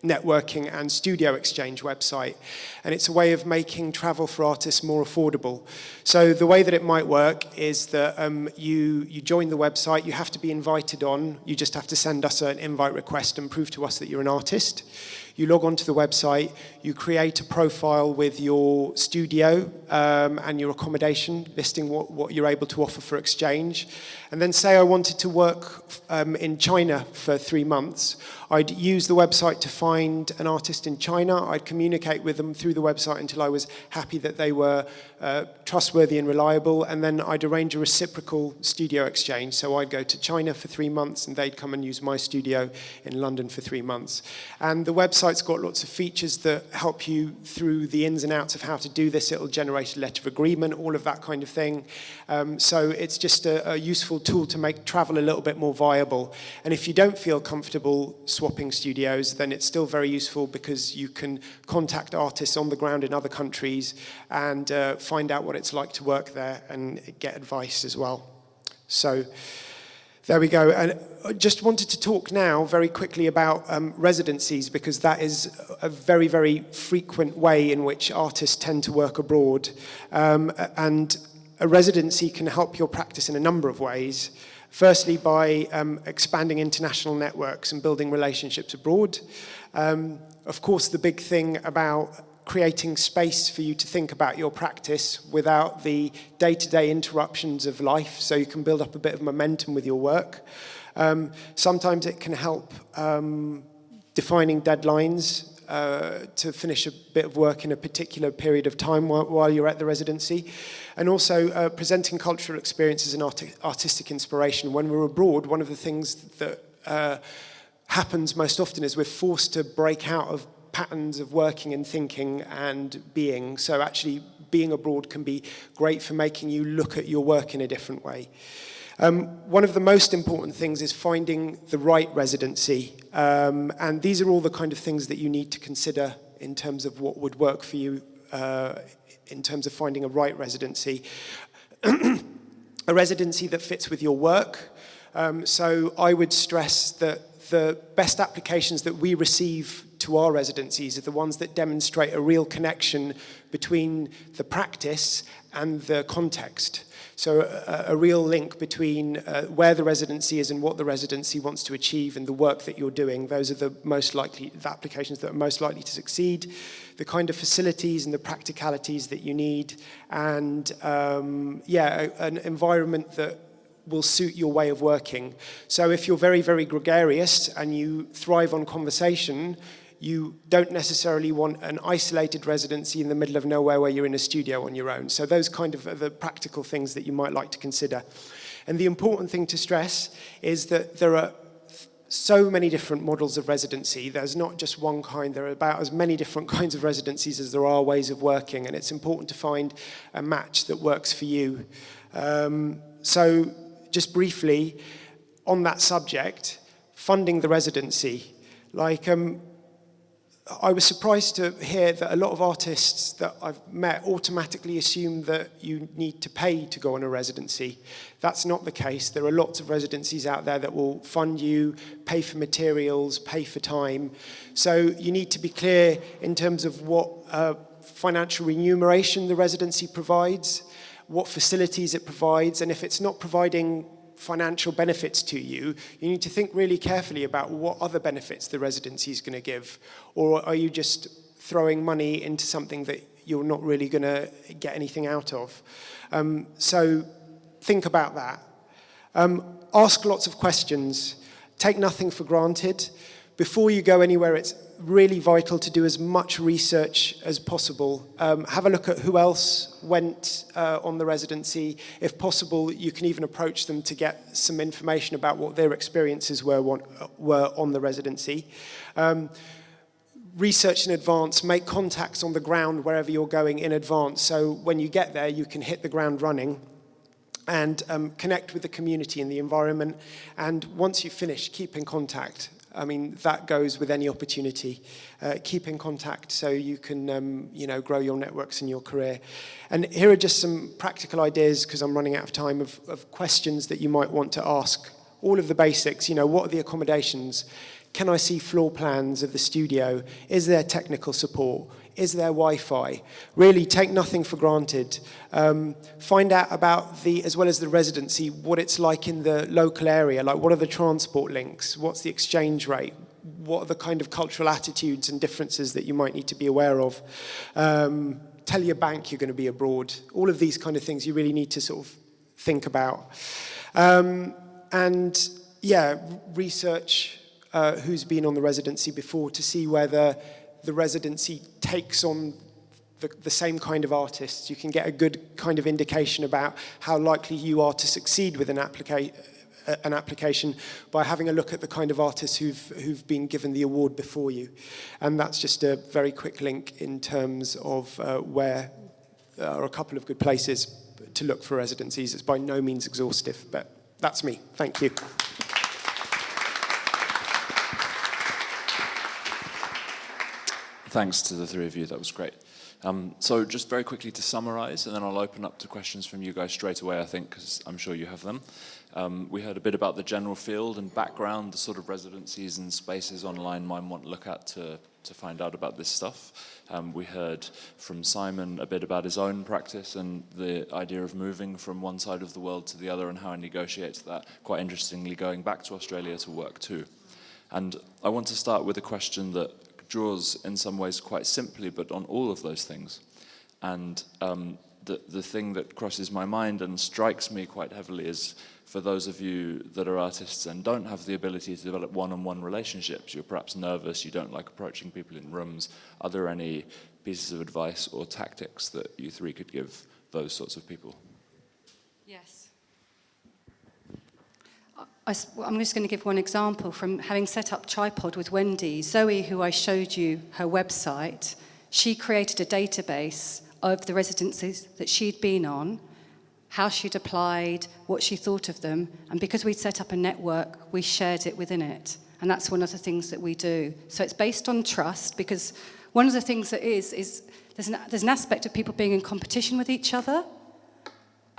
Speaker 5: networking and studio exchange website. And it's a way of making travel for artists more affordable. So the way that it might work is that you join the website, you have to be invited on, you just have to send us an invite request and prove to us that you're an artist. You log onto the website, you create a profile with your studio and your accommodation, listing what you're able to offer for exchange. And then say I wanted to work in China for 3 months. I'd use the website to find an artist in China. I'd communicate with them through the website until I was happy that they were trustworthy and reliable. And then I'd arrange a reciprocal studio exchange. So I'd go to China for 3 months and they'd come and use my studio in London for 3 months. And the website's got lots of features that help you through the ins and outs of how to do this. It'll generate a letter of agreement, all of that kind of thing. So it's just a useful tool to make travel a little bit more viable. And if you don't feel comfortable swapping studios, then it's still very useful because you can contact artists on the ground in other countries and find out what it's like to work there and get advice as well. So there we go. And I just wanted to talk now very quickly about residencies, because that is a very, very frequent way in which artists tend to work abroad. And a residency can help your practice in a number of ways. Firstly, by expanding international networks and building relationships abroad. Of course, the big thing about creating space for you to think about your practice without the day-to-day interruptions of life, so you can build up a bit of momentum with your work. Sometimes it can help defining deadlines to finish a bit of work in a particular period of time while you're at the residency. And also presenting cultural experiences and artistic inspiration. When we're abroad, one of the things that happens most often is we're forced to break out of patterns of working and thinking and being. So actually being abroad can be great for making you look at your work in a different way. One of the most important things is finding the right residency. And these are all the kind of things that you need to consider in terms of what would work for you in terms of finding a right residency. a residency that fits with your work. So I would stress that the best applications that we receive to our residencies are the ones that demonstrate a real connection between the practice and the context. So a real link between where the residency is and what the residency wants to achieve and the work that you're doing. Those are the applications that are most likely to succeed. The kind of facilities and the practicalities that you need, and an environment that will suit your way of working. So if you're very, very gregarious and you thrive on conversation, you don't necessarily want an isolated residency in the middle of nowhere where you're in a studio on your own. So those kind of are the practical things that you might like to consider. And the important thing to stress is that there are so many different models of residency. There's not just one kind. There are about as many different kinds of residencies as there are ways of working, and it's important to find a match that works for you. So just briefly, on that subject, funding the residency. I was surprised to hear that a lot of artists that I've met automatically assume that you need to pay to go on a residency. That's not the case. There are lots of residencies out there that will fund you, pay for materials, pay for time. So you need to be clear in terms of what financial remuneration the residency provides, what facilities it provides, and if it's not providing financial benefits to you, you need to think really carefully about what other benefits the residency is going to give. Or are you just throwing money into something that you're not really going to get anything out of? So think about that. Ask lots of questions. Take nothing for granted. Before you go anywhere, it's really vital to do as much research as possible. Have a look at who else went on the residency. If possible, you can even approach them to get some information about what their experiences were on the residency. Research in advance, make contacts on the ground wherever you're going in advance, so when you get there, you can hit the ground running and connect with the community and the environment. And once you finish, keep in contact. I mean, that goes with any opportunity. Keep in contact so you can, grow your networks and your career. And here are just some practical ideas, because I'm running out of time, of questions that you might want to ask. All of the basics, what are the accommodations? Can I see floor plans of the studio? Is there technical support? Is there Wi-Fi? Really, take nothing for granted. Find out about as well as the residency, what it's like in the local area. Like, what are the transport links? What's the exchange rate? What are the kind of cultural attitudes and differences that you might need to be aware of? Tell your bank you're going to be abroad. All of these kind of things you really need to sort of think about. Research who's been on the residency before to see whether the residency takes on the same kind of artists. You can get a good kind of indication about how likely you are to succeed with an application by having a look at the kind of artists who've been given the award before you. And that's just a very quick link in terms of where there are a couple of good places to look for residencies. It's by no means exhaustive, but that's me. Thank you.
Speaker 2: Thanks to the three of you, that was great. So just very quickly to summarize, and then I'll open up to questions from you guys straight away, I think, because I'm sure you have them. We heard a bit about the general field and background, the sort of residencies and spaces online might want to look at to find out about this stuff. We heard from Simon a bit about his own practice and the idea of moving from one side of the world to the other and how he negotiates that, quite interestingly going back to Australia to work too. And I want to start with a question that draws in some ways quite simply, but on all of those things. And the thing that crosses my mind and strikes me quite heavily is, for those of you that are artists and don't have the ability to develop one-on-one relationships, you're perhaps nervous, you don't like approaching people in rooms, are there any pieces of advice or tactics that you three could give those sorts of people?
Speaker 3: Yes. I'm just going to give one example from having set up Tripod with Wendy. Zoe, who I showed you her website, she created a database of the residencies that she'd been on, how she'd applied, what she thought of them, and because we'd set up a network, we shared it within it. And that's one of the things that we do. So it's based on trust, because one of the things that is there's an aspect of people being in competition with each other.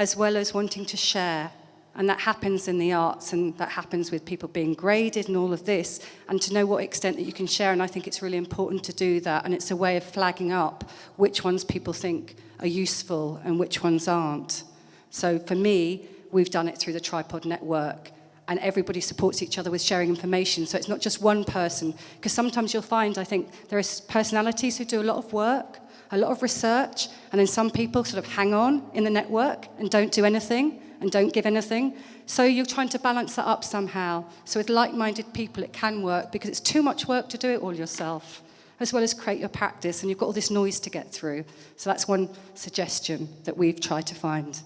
Speaker 3: as well as wanting to share. And that happens in the arts, and that happens with people being graded and all of this, and to know what extent that you can share. And I think it's really important to do that, and it's a way of flagging up which ones people think are useful and which ones aren't. So for me, we've done it through the Tripod Network, and everybody supports each other with sharing information. So it's not just one person, because sometimes you'll find, I think, there are personalities who do a lot of work, a lot of research, and then some people sort of hang on in the network and don't do anything and don't give anything. So you're trying to balance that up somehow. So with like-minded people, it can work, because it's too much work to do it all yourself, as well as create your practice, and you've got all this noise to get through. So that's one suggestion that we've tried to find.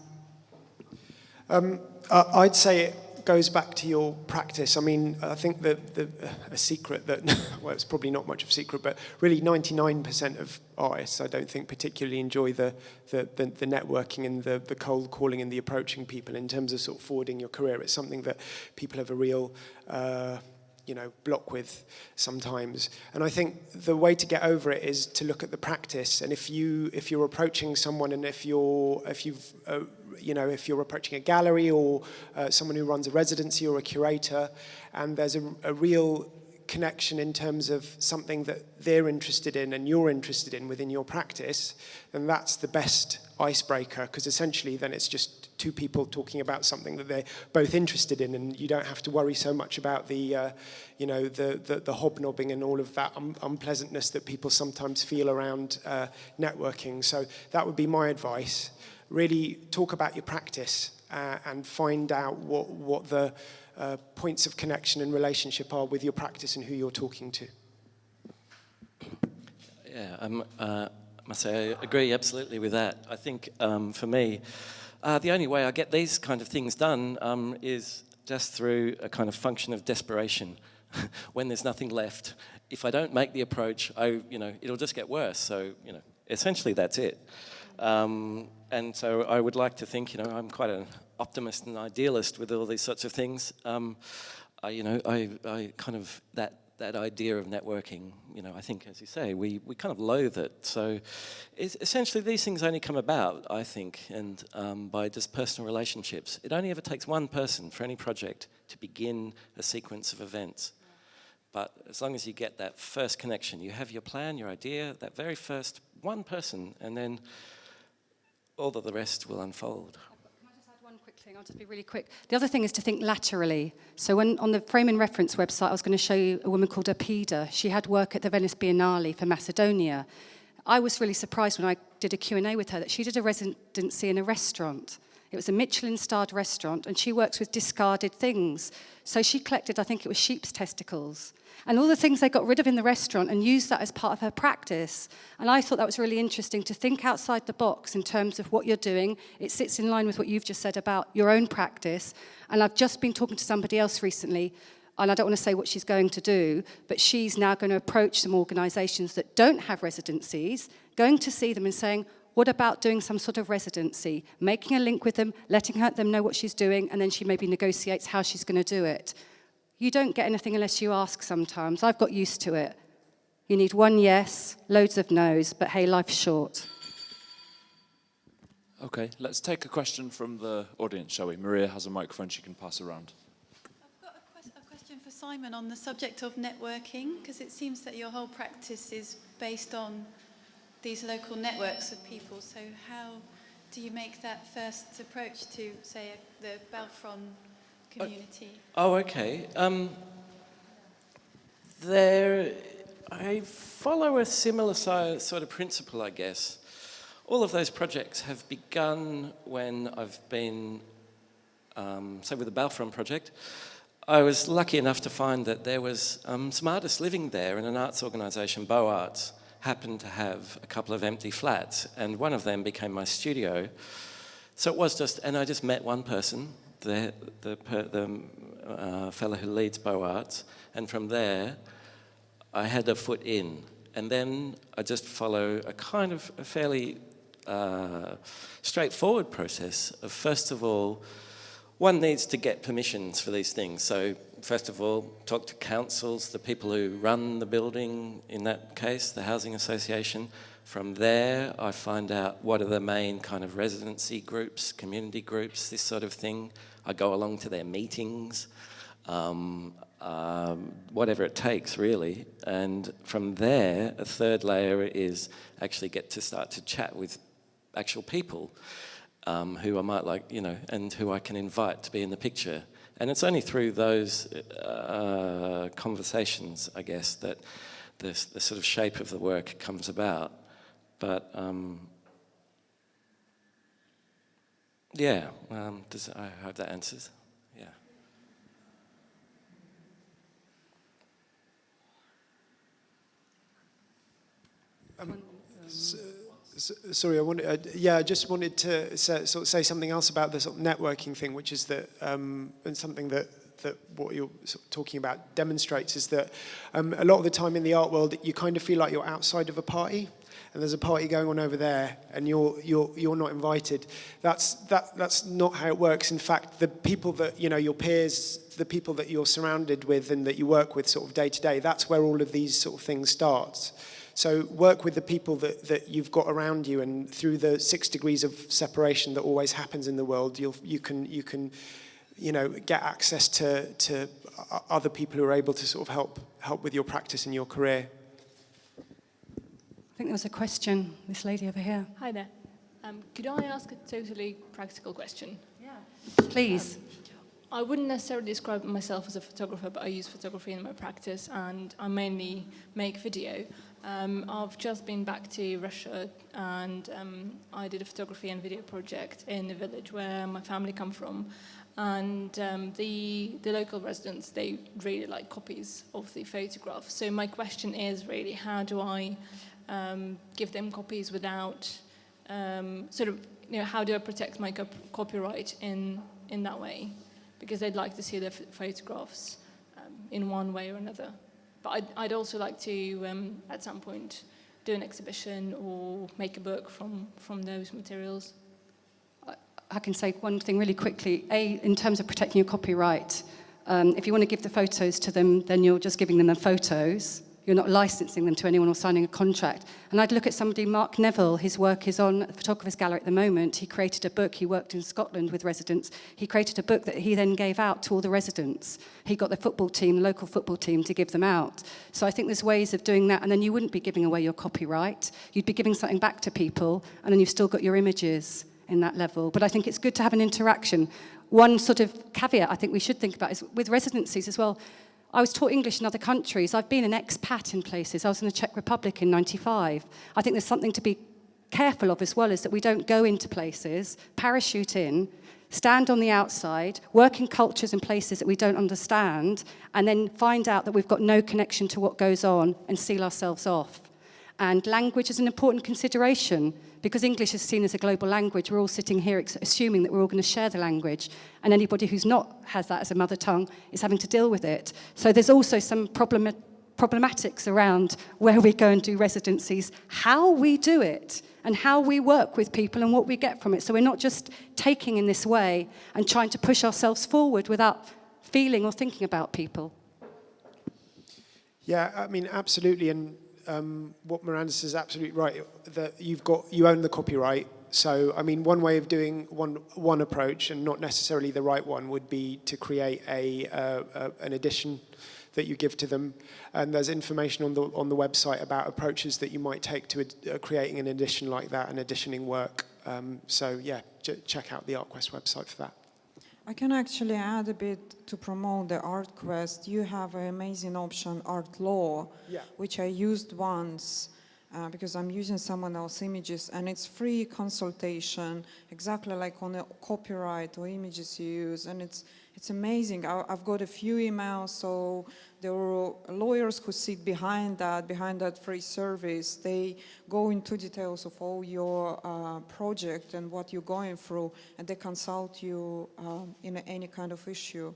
Speaker 5: I'd say it goes back to your practice. I mean, I think a secret that, well, it's probably not much of a secret, but really 99% of artists, I don't think, particularly enjoy the networking and the cold calling and the approaching people in terms of sort of forwarding your career. It's something that people have a real block with sometimes. And I think the way to get over it is to look at the practice. And if you're approaching someone, and if you're approaching a gallery or someone who runs a residency or a curator, and there's a real connection in terms of something that they're interested in and you're interested in within your practice, then that's the best icebreaker, because essentially then it's just two people talking about something that they're both interested in, and you don't have to worry so much about the hobnobbing and all of that unpleasantness that people sometimes feel around networking. So that would be my advice. Really talk about your practice and find out what the points of connection and relationship are with your practice and who you're talking to.
Speaker 4: Yeah, I must say I agree absolutely with that. I think for me, the only way I get these kind of things done is just through a kind of function of desperation. When there's nothing left, if I don't make the approach, it'll just get worse. So, essentially that's it. And so I would like to think, I'm quite an optimist and idealist with all these sorts of things. I kind of, that idea of networking, I think, as you say, we kind of loathe it. So essentially these things only come about, I think, and by just personal relationships. It only ever takes one person for any project to begin a sequence of events. But as long as you get that first connection, you have your plan, your idea, that very first one person, and then all of the rest will unfold.
Speaker 3: Can I just add one quick thing? I'll just be really quick. The other thing is to think laterally. So on the Frame and Reference website, I was going to show you a woman called Apida. She had work at the Venice Biennale for Macedonia. I was really surprised when I did a Q&A with her that she did a residency in a restaurant. It was a Michelin-starred restaurant, and she works with discarded things. So she collected, I think it was sheep's testicles, and all the things they got rid of in the restaurant, and used that as part of her practice. And I thought that was really interesting, to think outside the box in terms of what you're doing. It sits in line with what you've just said about your own practice. And I've just been talking to somebody else recently, and I don't want to say what she's going to do, but she's now going to approach some organisations that don't have residencies, going to see them and saying, what about doing some sort of residency, making a link with them, letting them know what she's doing, and then she maybe negotiates how she's going to do it. You don't get anything unless you ask sometimes. I've got used to it. You need one yes, loads of no's, but hey, life's short.
Speaker 2: Okay, let's take a question from the audience, shall we? Maria has a microphone she can pass around.
Speaker 6: I've got a question for Simon on the subject of networking, because it seems that your whole practice is based on these local networks of people. So how do you make that first approach to, say, the Balfron community?
Speaker 4: Okay. I follow a similar sort of principle, I guess. All of those projects have begun when I've been, say with the Balfron project, I was lucky enough to find that there was some artists living there, and an arts organisation, Beau Arts, happened to have a couple of empty flats, and one of them became my studio. So it was just, and I just met one person, the fellow who leads Beau Arts, and from there I had a foot in. And then I just follow a kind of a fairly straightforward process of, first of all, one needs to get permissions for these things. So first of all, talk to councils, the people who run the building, in that case, the housing association, From there, I find out what are the main kind of residency groups, community groups, this sort of thing. I go along to their meetings, whatever it takes, really. And from there, a third layer is actually get to start to chat with actual people who I might like, you know, and who I can invite to be in the picture. And it's only through those conversations, I guess, that the sort of shape of the work comes about. But yeah, I hope that answers. Yeah.
Speaker 5: Sorry, I just wanted to say something else about the sort of networking thing, which is that, and something that what you're sort of talking about demonstrates is that a lot of the time in the art world, you kind of feel like you're outside of a party, and there's a party going on over there, and you're not invited. That's not how it works. In fact, the people that, you know, your peers, the people that you're surrounded with and that you work with sort of day to day, that's where all of these sort of things start. So work with the people that you've got around you, and through the 6 degrees of separation that always happens in the world, you can you know, get access to other people who are able to sort of help with your practice and your career.
Speaker 3: I think there was a question, this lady over here.
Speaker 7: Hi there. Could I ask a totally practical question?
Speaker 3: Yeah. Please.
Speaker 7: I wouldn't necessarily describe myself as a photographer, but I use photography in my practice, and I mainly make video. I've just been back to Russia, and I did a photography and video project in the village where my family come from. And the local residents, they really like copies of the photographs. So my question is really, how do I give them copies without sort of, you know, how do I protect my copyright in that way? Because they'd like to see the photographs in one way or another. But I'd also like to, at some point, do an exhibition or make a book from those materials.
Speaker 3: I can say one thing really quickly. In terms of protecting your copyright, if you want to give the photos to them, then you're just giving them the photos. You're not licensing them to anyone or signing a contract. And I'd look at somebody, Mark Neville, his work is on the Photographer's Gallery at the moment. He created a book. He worked in Scotland with residents. He created a book that he then gave out to all the residents. He got the football team, local football team, to give them out. So I think there's ways of doing that, and then you wouldn't be giving away your copyright. You'd be giving something back to people, and then you've still got your images in that level. But I think it's good to have an interaction. One sort of caveat I think we should think about is with residencies as well. I was taught English in other countries. I've been an expat in places. I was in the Czech Republic in '95. I think there's something to be careful of as well, is that we don't go into places, parachute in, stand on the outside, work in cultures and places that we don't understand, and then find out that we've got no connection to what goes on and seal ourselves off. And language is an important consideration, because English is seen as a global language. We're all sitting here assuming that we're all going to share the language, and anybody who's not has that as a mother tongue is having to deal with it. So there's also some problematics around where we go and do residencies, how we do it, and how we work with people and what we get from it. So we're not just taking in this way and trying to push ourselves forward without feeling or thinking about people.
Speaker 5: Yeah, I mean, absolutely, and what Miranda says is absolutely right, that you own the copyright. So, I mean, one way of doing one approach, and not necessarily the right one, would be to create an edition that you give to them. And there's information on the website about approaches that you might take to creating an edition like that and editioning work. So, yeah, check out the Artquest website for that.
Speaker 8: I can actually add a bit to promote the Artquest. You have an amazing option, Art Law, which I used once because I'm using someone else's images, and it's free consultation, exactly like on the copyright or images you use, and it's amazing. I've got a few emails, so there are lawyers who sit behind that free service. They go into details of all your project and what you're going through, and they consult you in any kind of issue.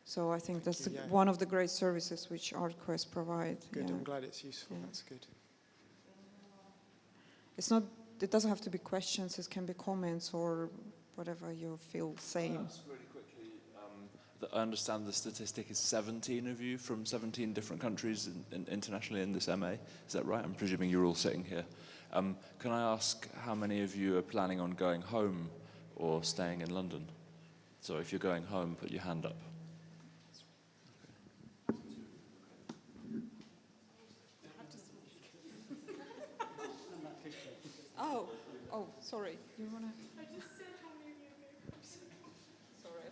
Speaker 8: So I think that's one of the great services which Artquest provides.
Speaker 5: Good, I'm glad it's useful, that's good.
Speaker 8: It doesn't have to be questions, it can be comments or whatever you feel saying.
Speaker 2: Really quickly, I understand the statistic is 17 of you from 17 different countries internationally in this MA. Is that right? I'm presuming you're all sitting here. Can I ask how many of you are planning on going home or staying in London? So if you're going home, put your hand up.
Speaker 8: Oh, sorry. You want to? I just said how many of you. Sorry.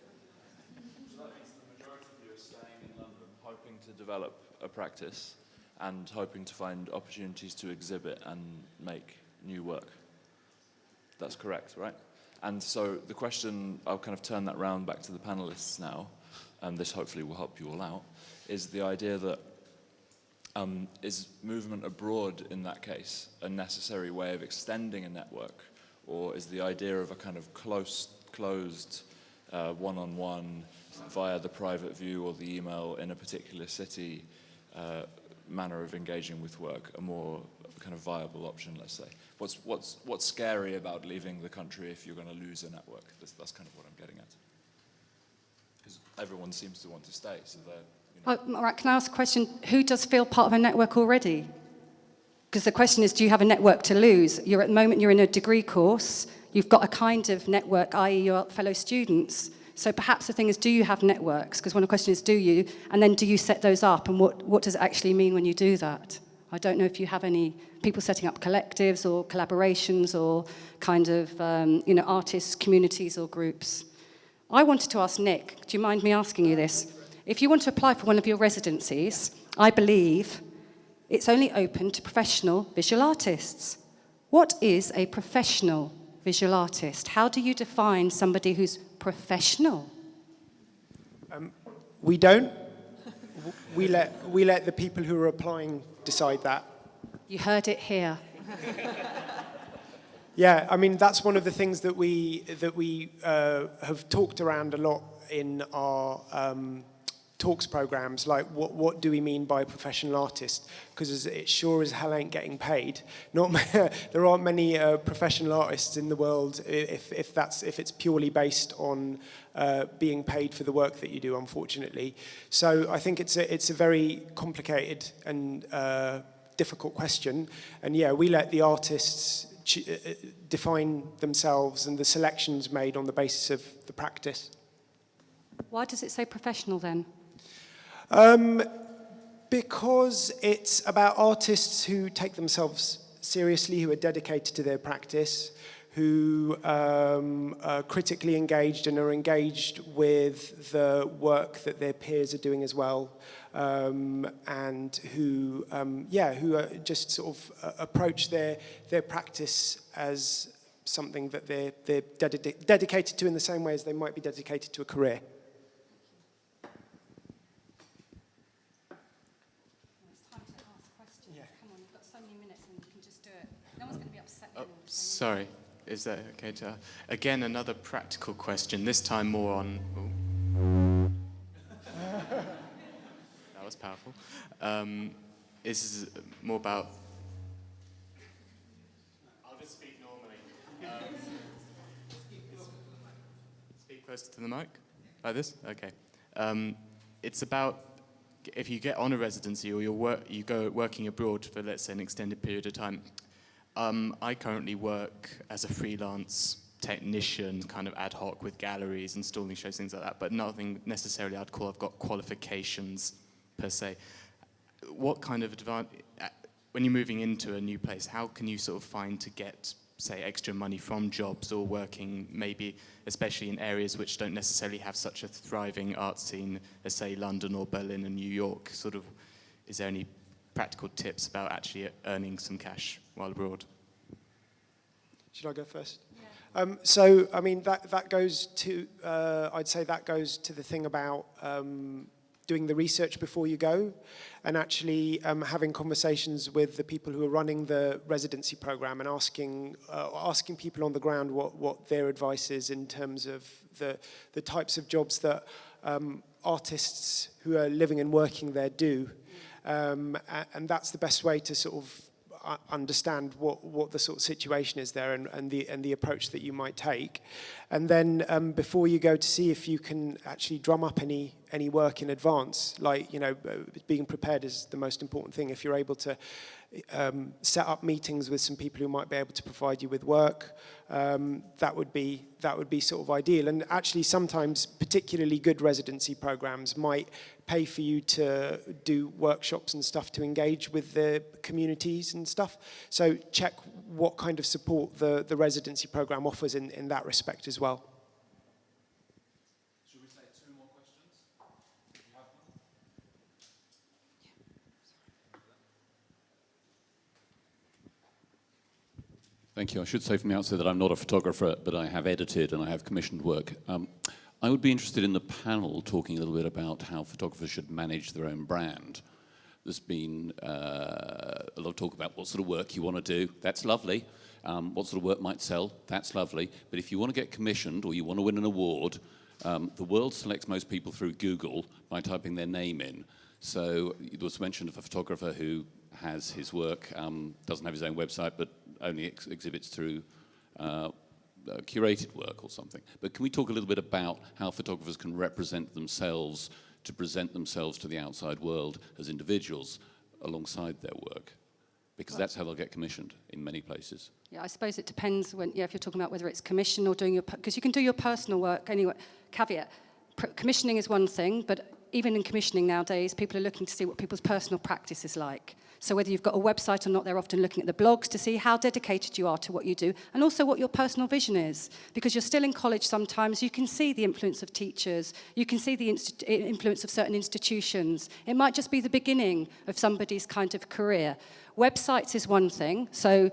Speaker 2: So that means the majority of you are staying in London, hoping to develop a practice and hoping to find opportunities to exhibit and make new work. That's correct, right? And so the question, I'll kind of turn that round back to the panelists now, and this hopefully will help you all out, is the idea that is movement abroad in that case a necessary way of extending a network, or is the idea of a kind of closed one-on-one via the private view or the email in a particular city manner of engaging with work a more kind of viable option, let's say? What's scary about leaving the country if you're going to lose a network? That's kind of what I'm getting at. Because everyone seems to want to stay, so they're...
Speaker 3: All right, can I ask a question? Who does feel part of a network already? Because the question is, do you have a network to lose? At the moment, you're in a degree course. You've got a kind of network, i.e. your fellow students. So perhaps the thing is, do you have networks? Because one of the questions is, do you? And then do you set those up? And what does it actually mean when you do that? I don't know if you have any people setting up collectives or collaborations or kind of, artists, communities or groups. I wanted to ask Nick, do you mind me asking you this? If you want to apply for one of your residencies, I believe it's only open to professional visual artists. What is a professional visual artist? How do you define somebody who's professional?
Speaker 5: We don't. We let the people who are applying decide that.
Speaker 3: You heard it here.
Speaker 5: Yeah, I mean that's one of the things that we have talked around a lot in our talks programs, like what do we mean by professional artist? Because it sure as hell ain't getting paid. There aren't many professional artists in the world if it's purely based on being paid for the work that you do, unfortunately. So I think it's a very complicated and difficult question. And yeah, we let the artists define themselves and the selections made on the basis of the practice.
Speaker 3: Why does it say professional then?
Speaker 5: Because it's about artists who take themselves seriously, who are dedicated to their practice, who are critically engaged and are engaged with the work that their peers are doing as well, and who are just sort of approach their practice as something that they're dedicated to in the same way as they might be dedicated to a career.
Speaker 9: Sorry, is that okay to... Again, another practical question, this time more on... That was powerful. This is more about... I'll just speak normally. Speak closer to the mic? Like this? Okay. It's about if you get on a residency or you go working abroad for, let's say, an extended period of time. I currently work as a freelance technician, kind of ad hoc with galleries, installing shows, things like that, but nothing necessarily I'd call I've got qualifications per se. What kind of advantage, when you're moving into a new place, how can you sort of find to get, say, extra money from jobs or working maybe, especially in areas which don't necessarily have such a thriving art scene as, say, London or Berlin and New York? Sort of, is there any practical tips about actually earning some cash while abroad?
Speaker 5: Should I go first? Yeah. So, I mean, that goes to, I'd say that goes to the thing about doing the research before you go, and actually having conversations with the people who are running the residency program and asking people on the ground what their advice is in terms of the types of jobs that artists who are living and working there do. And that's the best way to sort of understand what the sort of situation is there and the approach that you might take. And then before you go to see if you can actually drum up any work in advance, like, you know, being prepared is the most important thing. If you're able to set up meetings with some people who might be able to provide you with work, that would be sort of ideal. And actually sometimes particularly good residency programs might pay for you to do workshops and stuff to engage with the communities and stuff. So check what kind of support the residency program offers in that respect as well.
Speaker 2: Should we take 2 more questions? Do you have one?
Speaker 10: Thank you. I should say from the outset that I'm not a photographer, but I have edited and I have commissioned work. I would be interested in the panel talking a little bit about how photographers should manage their own brand. There's been a lot of talk about what sort of work you want to do. That's lovely. What sort of work might sell. That's lovely. But if you want to get commissioned or you want to win an award, the world selects most people through Google by typing their name in. So there was mention of a photographer who has his work, doesn't have his own website, but only exhibits through curated work or something. But can we talk a little bit about how photographers can represent themselves to present themselves to the outside world as individuals alongside their work? Because that's how they'll get commissioned in many places.
Speaker 3: Yeah, I suppose it depends if you're talking about whether it's commission or doing because you can do your personal work anyway. Caveat, commissioning is one thing, but even in commissioning nowadays, people are looking to see what people's personal practice is like. So whether you've got a website or not, they're often looking at the blogs to see how dedicated you are to what you do, and also what your personal vision is. Because you're still in college sometimes, you can see the influence of teachers, you can see the influence of certain institutions. It might just be the beginning of somebody's kind of career. Websites is one thing, so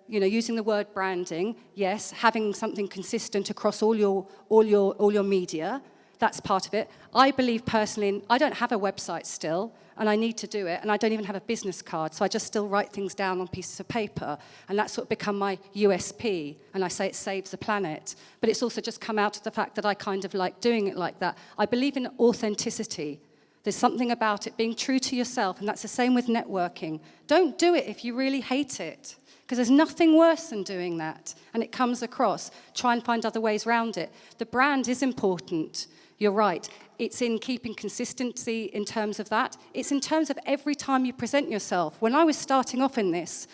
Speaker 3: using the word branding, yes, having something consistent across all your media, that's part of it. I believe personally, I don't have a website still, and I need to do it, and I don't even have a business card, so I just still write things down on pieces of paper, and that's sort of become my USP, and I say it saves the planet. But it's also just come out of the fact that I kind of like doing it like that. I believe in authenticity. There's something about it, being true to yourself, and that's the same with networking. Don't do it if you really hate it, because there's nothing worse than doing that, and it comes across. Try and find other ways around it. The brand is important. You're right. It's in keeping consistency in terms of that. It's in terms of every time you present yourself. When I was starting off in this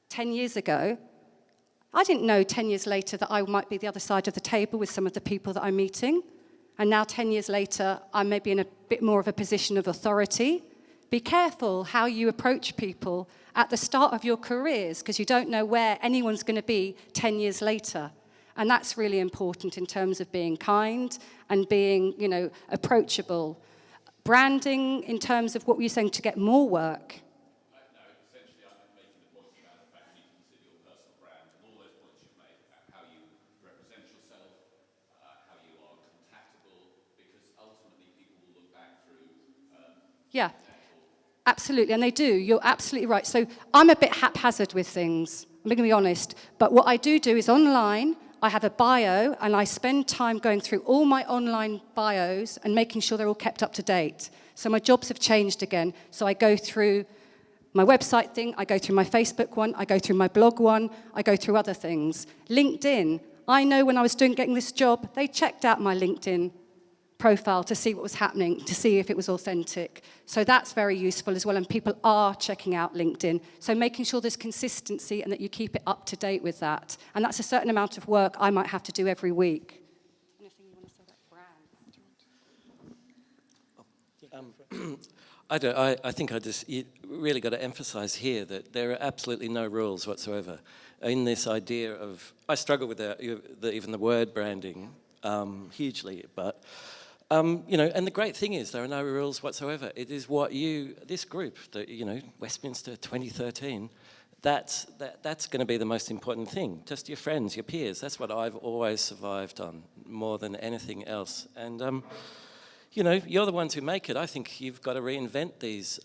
Speaker 3: 10 years ago, I didn't know 10 years later that I might be the other side of the table with some of the people that I'm meeting. And now 10 years later, I may be in a bit more of a position of authority. Be careful how you approach people at the start of your careers, because you don't know where anyone's going to be 10 years later. And that's really important in terms of being kind and being, approachable. Branding in terms of what were you saying, to get more work?
Speaker 10: No, essentially I'm making the point about the fact that you consider your personal brand and all those points you've made about how you represent yourself, how you are contactable, because ultimately people will look back through...
Speaker 3: Yeah, absolutely, and they do. You're absolutely right. So I'm a bit haphazard with things, I'm going to be honest, but what I do is online, I have a bio, and I spend time going through all my online bios and making sure they're all kept up to date. So my jobs have changed again. So I go through my website thing, I go through my Facebook one, I go through my blog one, I go through other things. LinkedIn, I know when I was getting this job, they checked out my LinkedIn profile to see what was happening, to see if it was authentic. So that's very useful as well, and people are checking out LinkedIn. So making sure there's consistency and that you keep it up to date with that. And that's a certain amount of work I might have to do every week. Anything you want to say about brand?
Speaker 4: I think you really got to emphasize here that there are absolutely no rules whatsoever in this idea of, I struggle with even the word branding hugely, but and the great thing is there are no rules whatsoever. It is what this group, Westminster 2013, that's going to be the most important thing. Just your friends, your peers. That's what I've always survived on more than anything else. And you're the ones who make it. I think you've got to reinvent these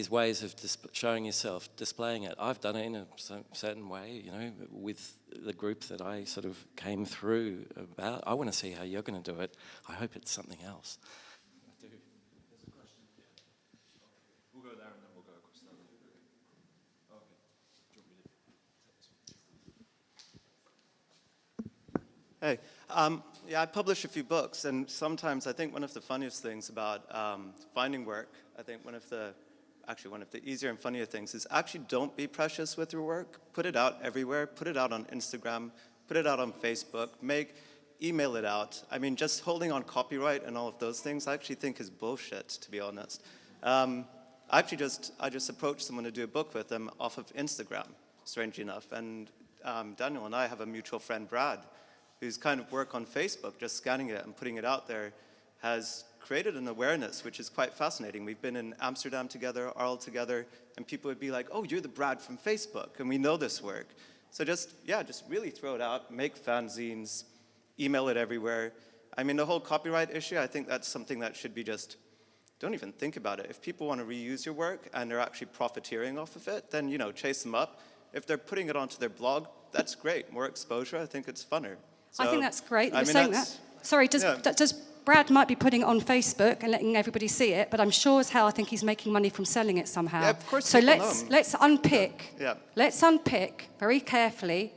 Speaker 4: ways of showing yourself, displaying it. I've done it in a certain way, with the group that I sort of came through about. I want to see how you're going to do it. I hope it's something else.
Speaker 2: I do. There's a question. Yeah. We'll go there and then we'll go across that way. Okay. Do you want me to take this one?
Speaker 11: Hey, yeah, I publish a few books, and sometimes I think one of the funniest things about finding work, I think one of the easier and funnier things is actually don't be precious with your work. Put it out everywhere. Put it out on Instagram. Put it out on Facebook. Email it out. I mean, just holding on copyright and all of those things, I actually think is bullshit, to be honest. I just approached someone to do a book with them off of Instagram, strangely enough, and Daniel and I have a mutual friend, Brad, whose kind of work on Facebook, just scanning it and putting it out there, has created an awareness which is quite fascinating. We've been in Amsterdam together, Arles together, and people would be like, oh, you're the Brad from Facebook, and we know this work. So just really throw it out, make fanzines, email it everywhere. I mean, the whole copyright issue, I think that's something that should be just, don't even think about it. If people want to reuse your work and they're actually profiteering off of it, then, chase them up. If they're putting it onto their blog, that's great. More exposure, I think it's funner. So,
Speaker 3: I think that's great that you're saying that. Sorry, does Brad might be putting it on Facebook and letting everybody see it, but I'm sure as hell I think he's making money from selling it somehow.
Speaker 11: Yeah, of course.
Speaker 3: So let's unpick.
Speaker 11: Yeah.
Speaker 3: Let's unpick very carefully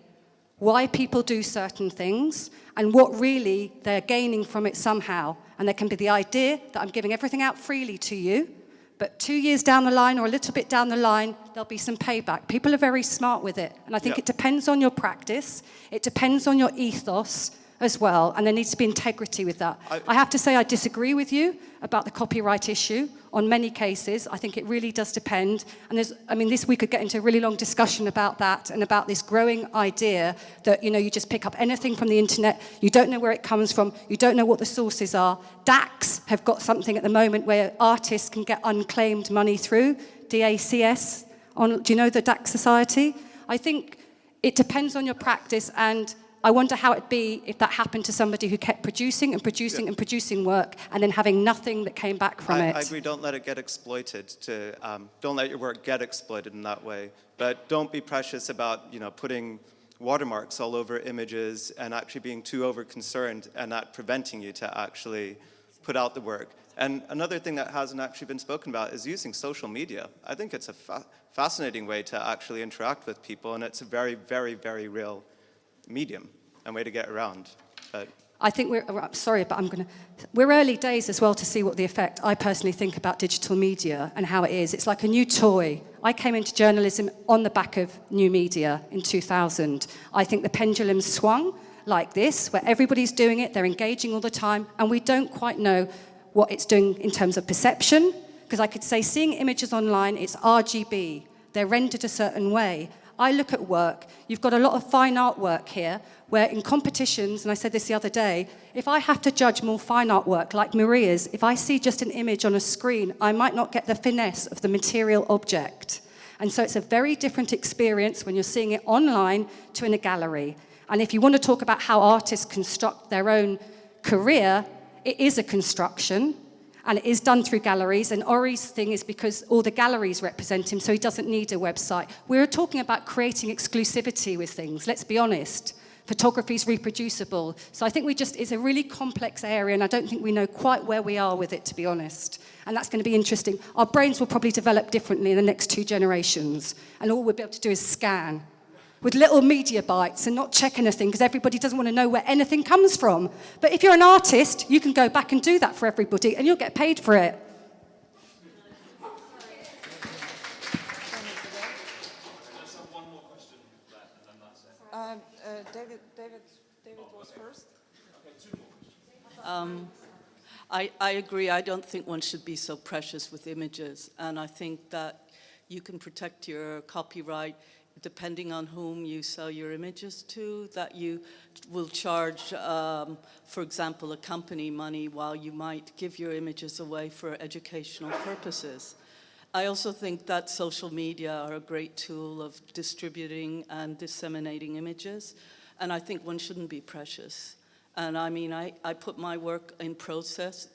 Speaker 3: why people do certain things and what really they're gaining from it somehow. And there can be the idea that I'm giving everything out freely to you, but 2 years down the line or a little bit down the line, there'll be some payback. People are very smart with it. And I think it depends on your practice. It depends on your ethos as well. And there needs to be integrity with that. I have to say I disagree with you about the copyright issue on many cases. I think it really does depend. And this we could get into a really long discussion about that and about this growing idea that, you just pick up anything from the internet, you don't know where it comes from, you don't know what the sources are. DACs have got something at the moment where artists can get unclaimed money through, DACS. Do you know the DAC Society? I think it depends on your practice, and I wonder how it'd be if that happened to somebody who kept producing and producing and producing work and then having nothing that came back from it.
Speaker 11: I agree, don't let it get exploited. Don't let your work get exploited in that way. But don't be precious about putting watermarks all over images and actually being too over-concerned and that preventing you to actually put out the work. And another thing that hasn't actually been spoken about is using social media. I think it's a fascinating way to actually interact with people, and it's a very, very, very real medium and way to get around. But
Speaker 3: I think we're early days as well to see what the effect I personally think about digital media and how it is. It's like a new toy. I came into journalism on the back of new media in 2000. I think the pendulum swung like this, where everybody's doing it, they're engaging all the time, and we don't quite know what it's doing in terms of perception, because I could say seeing images online, it's RGB. They're rendered a certain way. I look at work, you've got a lot of fine art work here, where in competitions, and I said this the other day, if I have to judge more fine art work, like Maria's, if I see just an image on a screen, I might not get the finesse of the material object. And so it's a very different experience when you're seeing it online to in a gallery. And if you want to talk about how artists construct their own career, it is a construction. And it is done through galleries, and Ori's thing is because all the galleries represent him, so he doesn't need a website. We're talking about creating exclusivity with things, let's be honest. Photography is reproducible. So I think it's a really complex area, and I don't think we know quite where we are with it, to be honest. And that's going to be interesting. Our brains will probably develop differently in the next 2 generations, and all we'll be able to do is scan with little media bites and not check anything because everybody doesn't want to know where anything comes from. But if you're an artist, you can go back and do that for everybody and you'll get paid for it.
Speaker 12: David was first. I agree. I don't think one should be so precious with images. And I think that you can protect your copyright depending on whom you sell your images to, that you will charge, for example, a company money while you might give your images away for educational purposes. I also think that social media are a great tool of distributing and disseminating images, and I think one shouldn't be precious. And I mean, I put my work in progress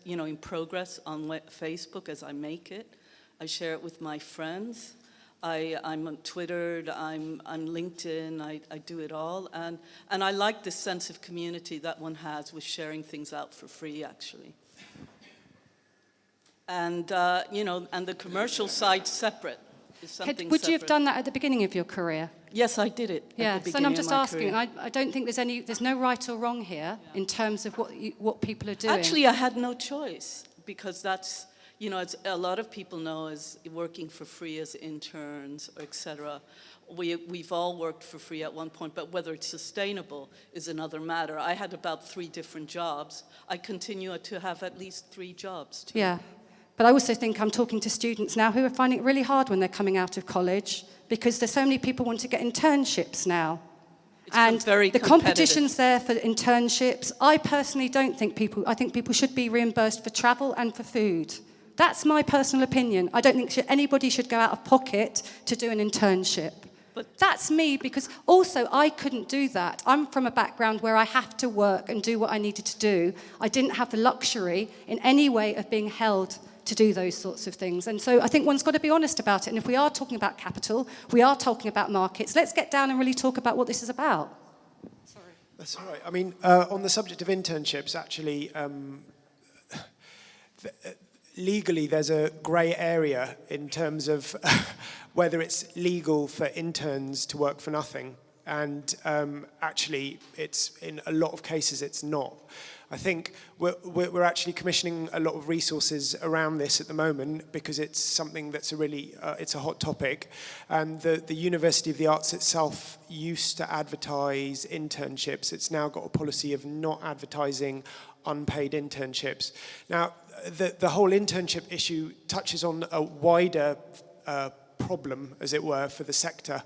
Speaker 12: on Facebook as I make it. I share it with my friends. I'm on Twitter, I'm LinkedIn, I do it all. And I like this sense of community that one has with sharing things out for free, actually. And, and the commercial side separate is something
Speaker 3: Would you have
Speaker 12: separate.
Speaker 3: done that at the beginning of your career?
Speaker 12: Yes, I did it.
Speaker 3: Yeah,
Speaker 12: at the
Speaker 3: so I'm
Speaker 12: beginning
Speaker 3: just
Speaker 12: of my
Speaker 3: asking,
Speaker 12: career.
Speaker 3: I don't think there's no right or wrong here in terms of what people are doing.
Speaker 12: Actually, I had no choice because that's, you know, as a lot of people know, as working for free as interns, etc. We've all worked for free at one point, but whether it's sustainable is another matter. I had about 3 different jobs. I continue to have at least 3 jobs too.
Speaker 3: Yeah, but I also think I'm talking to students now who are finding it really hard when they're coming out of college because there's so many people want to get internships now. And
Speaker 12: very
Speaker 3: the
Speaker 12: competitive.
Speaker 3: competition's there for internships. I personally don't think I think people should be reimbursed for travel and for food. That's my personal opinion. I don't think anybody should go out of pocket to do an internship. But that's me, because also I couldn't do that. I'm from a background where I have to work and do what I needed to do. I didn't have the luxury in any way of being held to do those sorts of things. And so I think one's got to be honest about it. And if we are talking about capital, we are talking about markets, let's get down and really talk about what this is about. Sorry.
Speaker 5: That's all right. I mean, on the subject of internships, actually, legally there's a grey area in terms of whether it's legal for interns to work for nothing. And actually, it's in a lot of cases, it's not. I think we're actually commissioning a lot of resources around this at the moment because it's something that's it's a hot topic. And the University of the Arts itself used to advertise internships. It's now got a policy of not advertising unpaid internships. Now, the whole internship issue touches on a wider problem, as it were, for the sector.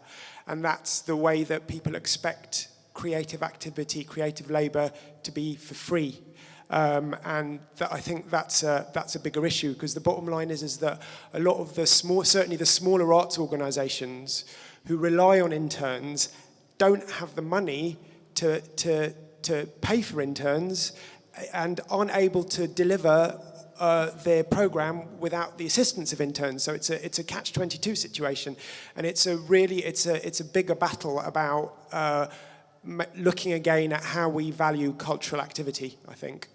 Speaker 5: And that's the way that people expect creative activity, creative labour to be for free. And I think that's a bigger issue, because the bottom line is that a lot of certainly the smaller arts organisations who rely on interns don't have the money to pay for interns and aren't able to deliver their programme without the assistance of interns. So it's a catch-22 situation, and it's a bigger battle about looking again at how we value cultural activity, I think.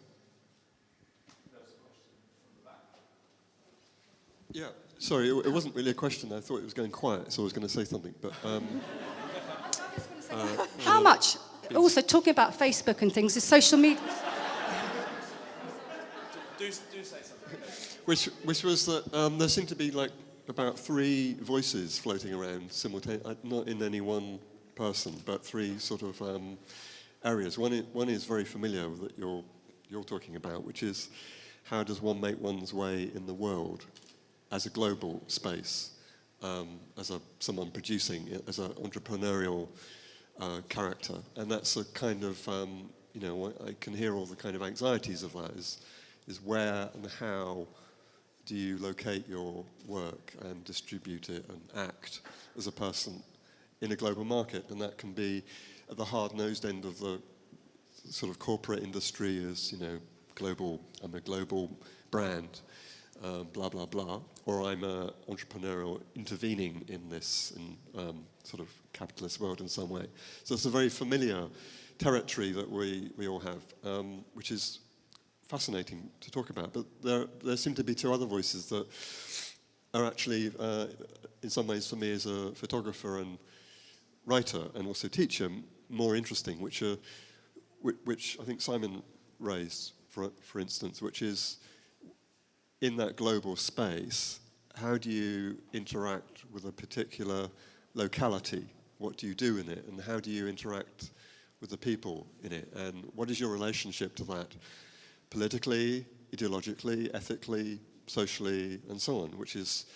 Speaker 1: Yeah, sorry, it wasn't really a question. I thought it was going quiet, so I was going to say something. But
Speaker 3: how much? Also, talking about Facebook and things, is social media.
Speaker 2: Do say something.
Speaker 1: Which was that there seemed to be like about 3 voices floating around simultaneously, not in any one person, but 3 sort of areas. One is very familiar that you're talking about, which is how does one make one's way in the world as a global space, as someone producing it, as an entrepreneurial character. And that's a kind of, I can hear all the kind of anxieties of that, is where and how do you locate your work and distribute it and act as a person in a global market. And that can be at the hard-nosed end of the sort of corporate industry as, I'm a global brand, blah, blah, blah. Or I'm an entrepreneurial intervening in this sort of capitalist world in some way. So it's a very familiar territory that we all have, which is fascinating to talk about. But there seem to be 2 other voices that are actually, in some ways for me as a photographer and writer and also teacher, more interesting, which I think Simon raised, for instance, which is in that global space, how do you interact with a particular locality? What do you do in it? And how do you interact with the people in it? And what is your relationship to that? Politically, ideologically, ethically, socially, and so on, which is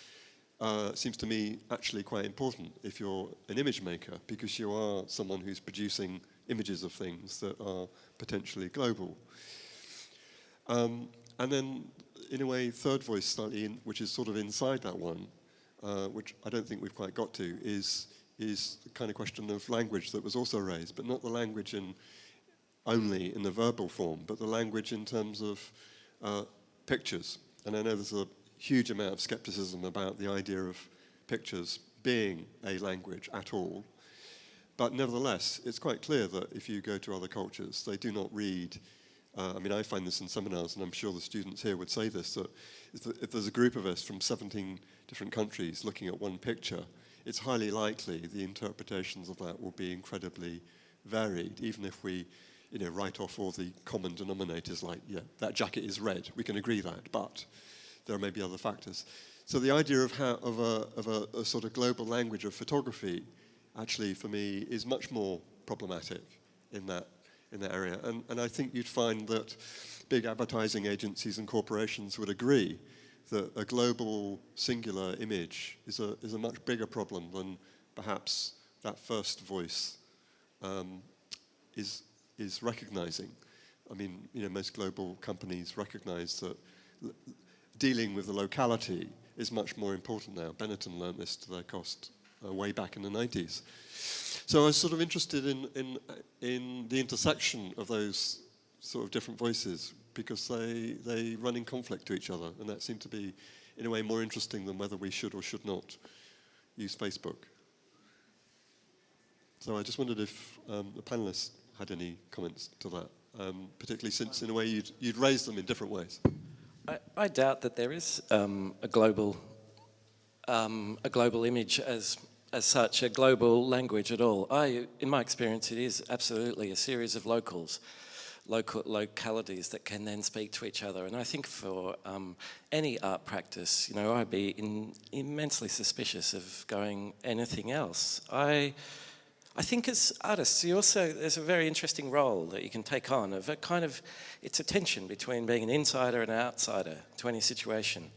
Speaker 1: seems to me actually quite important if you're an image maker, because you are someone who's producing images of things that are potentially global. And then, in a way, third voice slightly, which is sort of inside that one, which I don't think we've quite got to, is the kind of question of language that was also raised, but not the language only in the verbal form, but the language in terms of pictures. And I know there's a huge amount of skepticism about the idea of pictures being a language at all. But nevertheless, it's quite clear that if you go to other cultures, they do not read. I find this in seminars, and I'm sure the students here would say this, that if there's a group of us from 17 different countries looking at one picture, it's highly likely the interpretations of that will be incredibly varied, even if we write off all the common denominators like, yeah, that jacket is red, we can agree that, but there may be other factors. So the idea of a sort of global language of photography, actually, for me, is much more problematic in that area. And I think you'd find that big advertising agencies and corporations would agree that a global singular image is a much bigger problem than perhaps that first voice is recognizing. I mean, most global companies recognize that dealing with the locality is much more important now. Benetton learned this to their cost way back in the 90s. So I was sort of interested in the intersection of those sort of different voices, because they run in conflict to each other, and that seemed to be, in a way, more interesting than whether we should or should not use Facebook. So I just wondered if the panelists had any comments to that, particularly since, in a way, you'd raised them in different ways.
Speaker 4: I doubt that there is a global image as such, a global language at all. In my experience, it is absolutely a series of localities that can then speak to each other. And I think for any art practice, I'd be immensely suspicious of going anything else. I think as artists, there's a very interesting role that you can take on of it's a tension between being an insider and an outsider to any situation.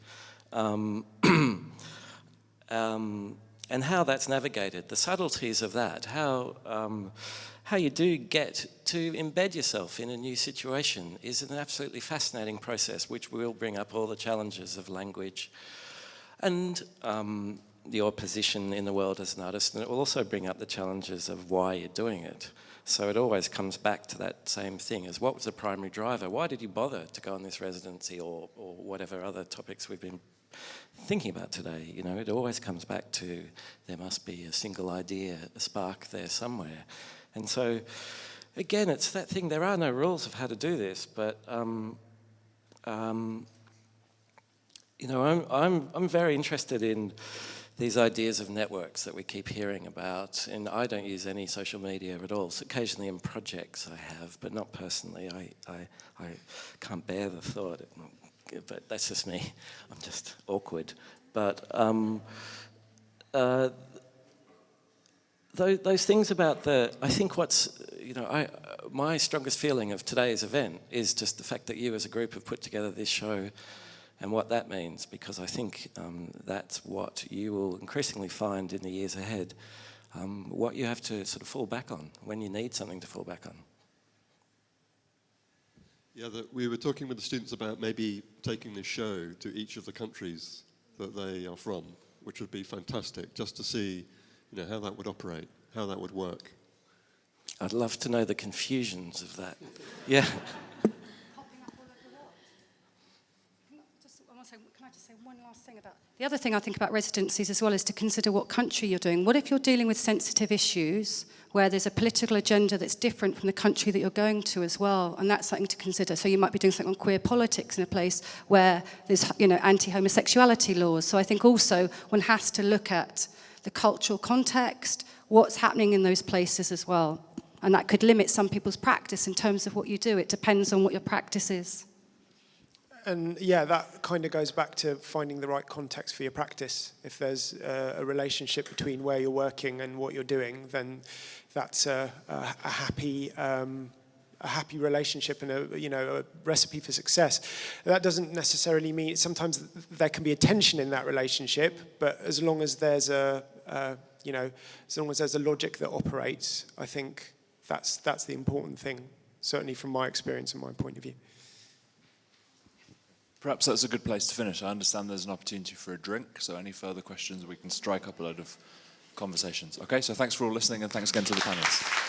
Speaker 4: And how that's navigated, the subtleties of that, how you do get to embed yourself in a new situation is an absolutely fascinating process, which will bring up all the challenges of language and your position in the world as an artist, and it will also bring up the challenges of why you're doing it. So it always comes back to that same thing as what was the primary driver? Why did you bother to go on this residency or whatever other topics we've been thinking about today? It always comes back to there must be a single idea, a spark there somewhere. And so, again, it's that thing, there are no rules of how to do this, but I'm very interested in these ideas of networks that we keep hearing about, and I don't use any social media at all. So occasionally in projects I have, but not personally. I can't bear the thought, but that's just me. I'm just awkward. But those things about I think what's, my strongest feeling of today's event is just the fact that you as a group have put together this show and what that means, because I think that's what you will increasingly find in the years ahead, what you have to sort of fall back on when you need something to fall back on.
Speaker 1: Yeah, we were talking with the students about maybe taking this show to each of the countries that they are from, which would be fantastic, just to see how that would operate, how that would work.
Speaker 4: I'd love to know the confusions of that. Yeah.
Speaker 3: Can I just say one last thing about... The other thing I think about residencies as well is to consider what country you're doing. What if you're dealing with sensitive issues where there's a political agenda that's different from the country that you're going to as well? And that's something to consider. So you might be doing something on queer politics in a place where there's, anti-homosexuality laws. So I think also one has to look at the cultural context, what's happening in those places as well. And that could limit some people's practice in terms of what you do. It depends on what your practice is.
Speaker 5: And yeah, that kind of goes back to finding the right context for your practice. If there's a relationship between where you're working and what you're doing, then that's a happy relationship and a recipe for success. That doesn't necessarily mean, sometimes there can be a tension in that relationship, but as long as there's as long as there's a logic that operates, I think that's the important thing, certainly from my experience and my point of view.
Speaker 2: Perhaps that's a good place to finish. I understand there's an opportunity for a drink, so any further questions, we can strike up a load of conversations. Okay, so thanks for all listening, and thanks again to the panelists.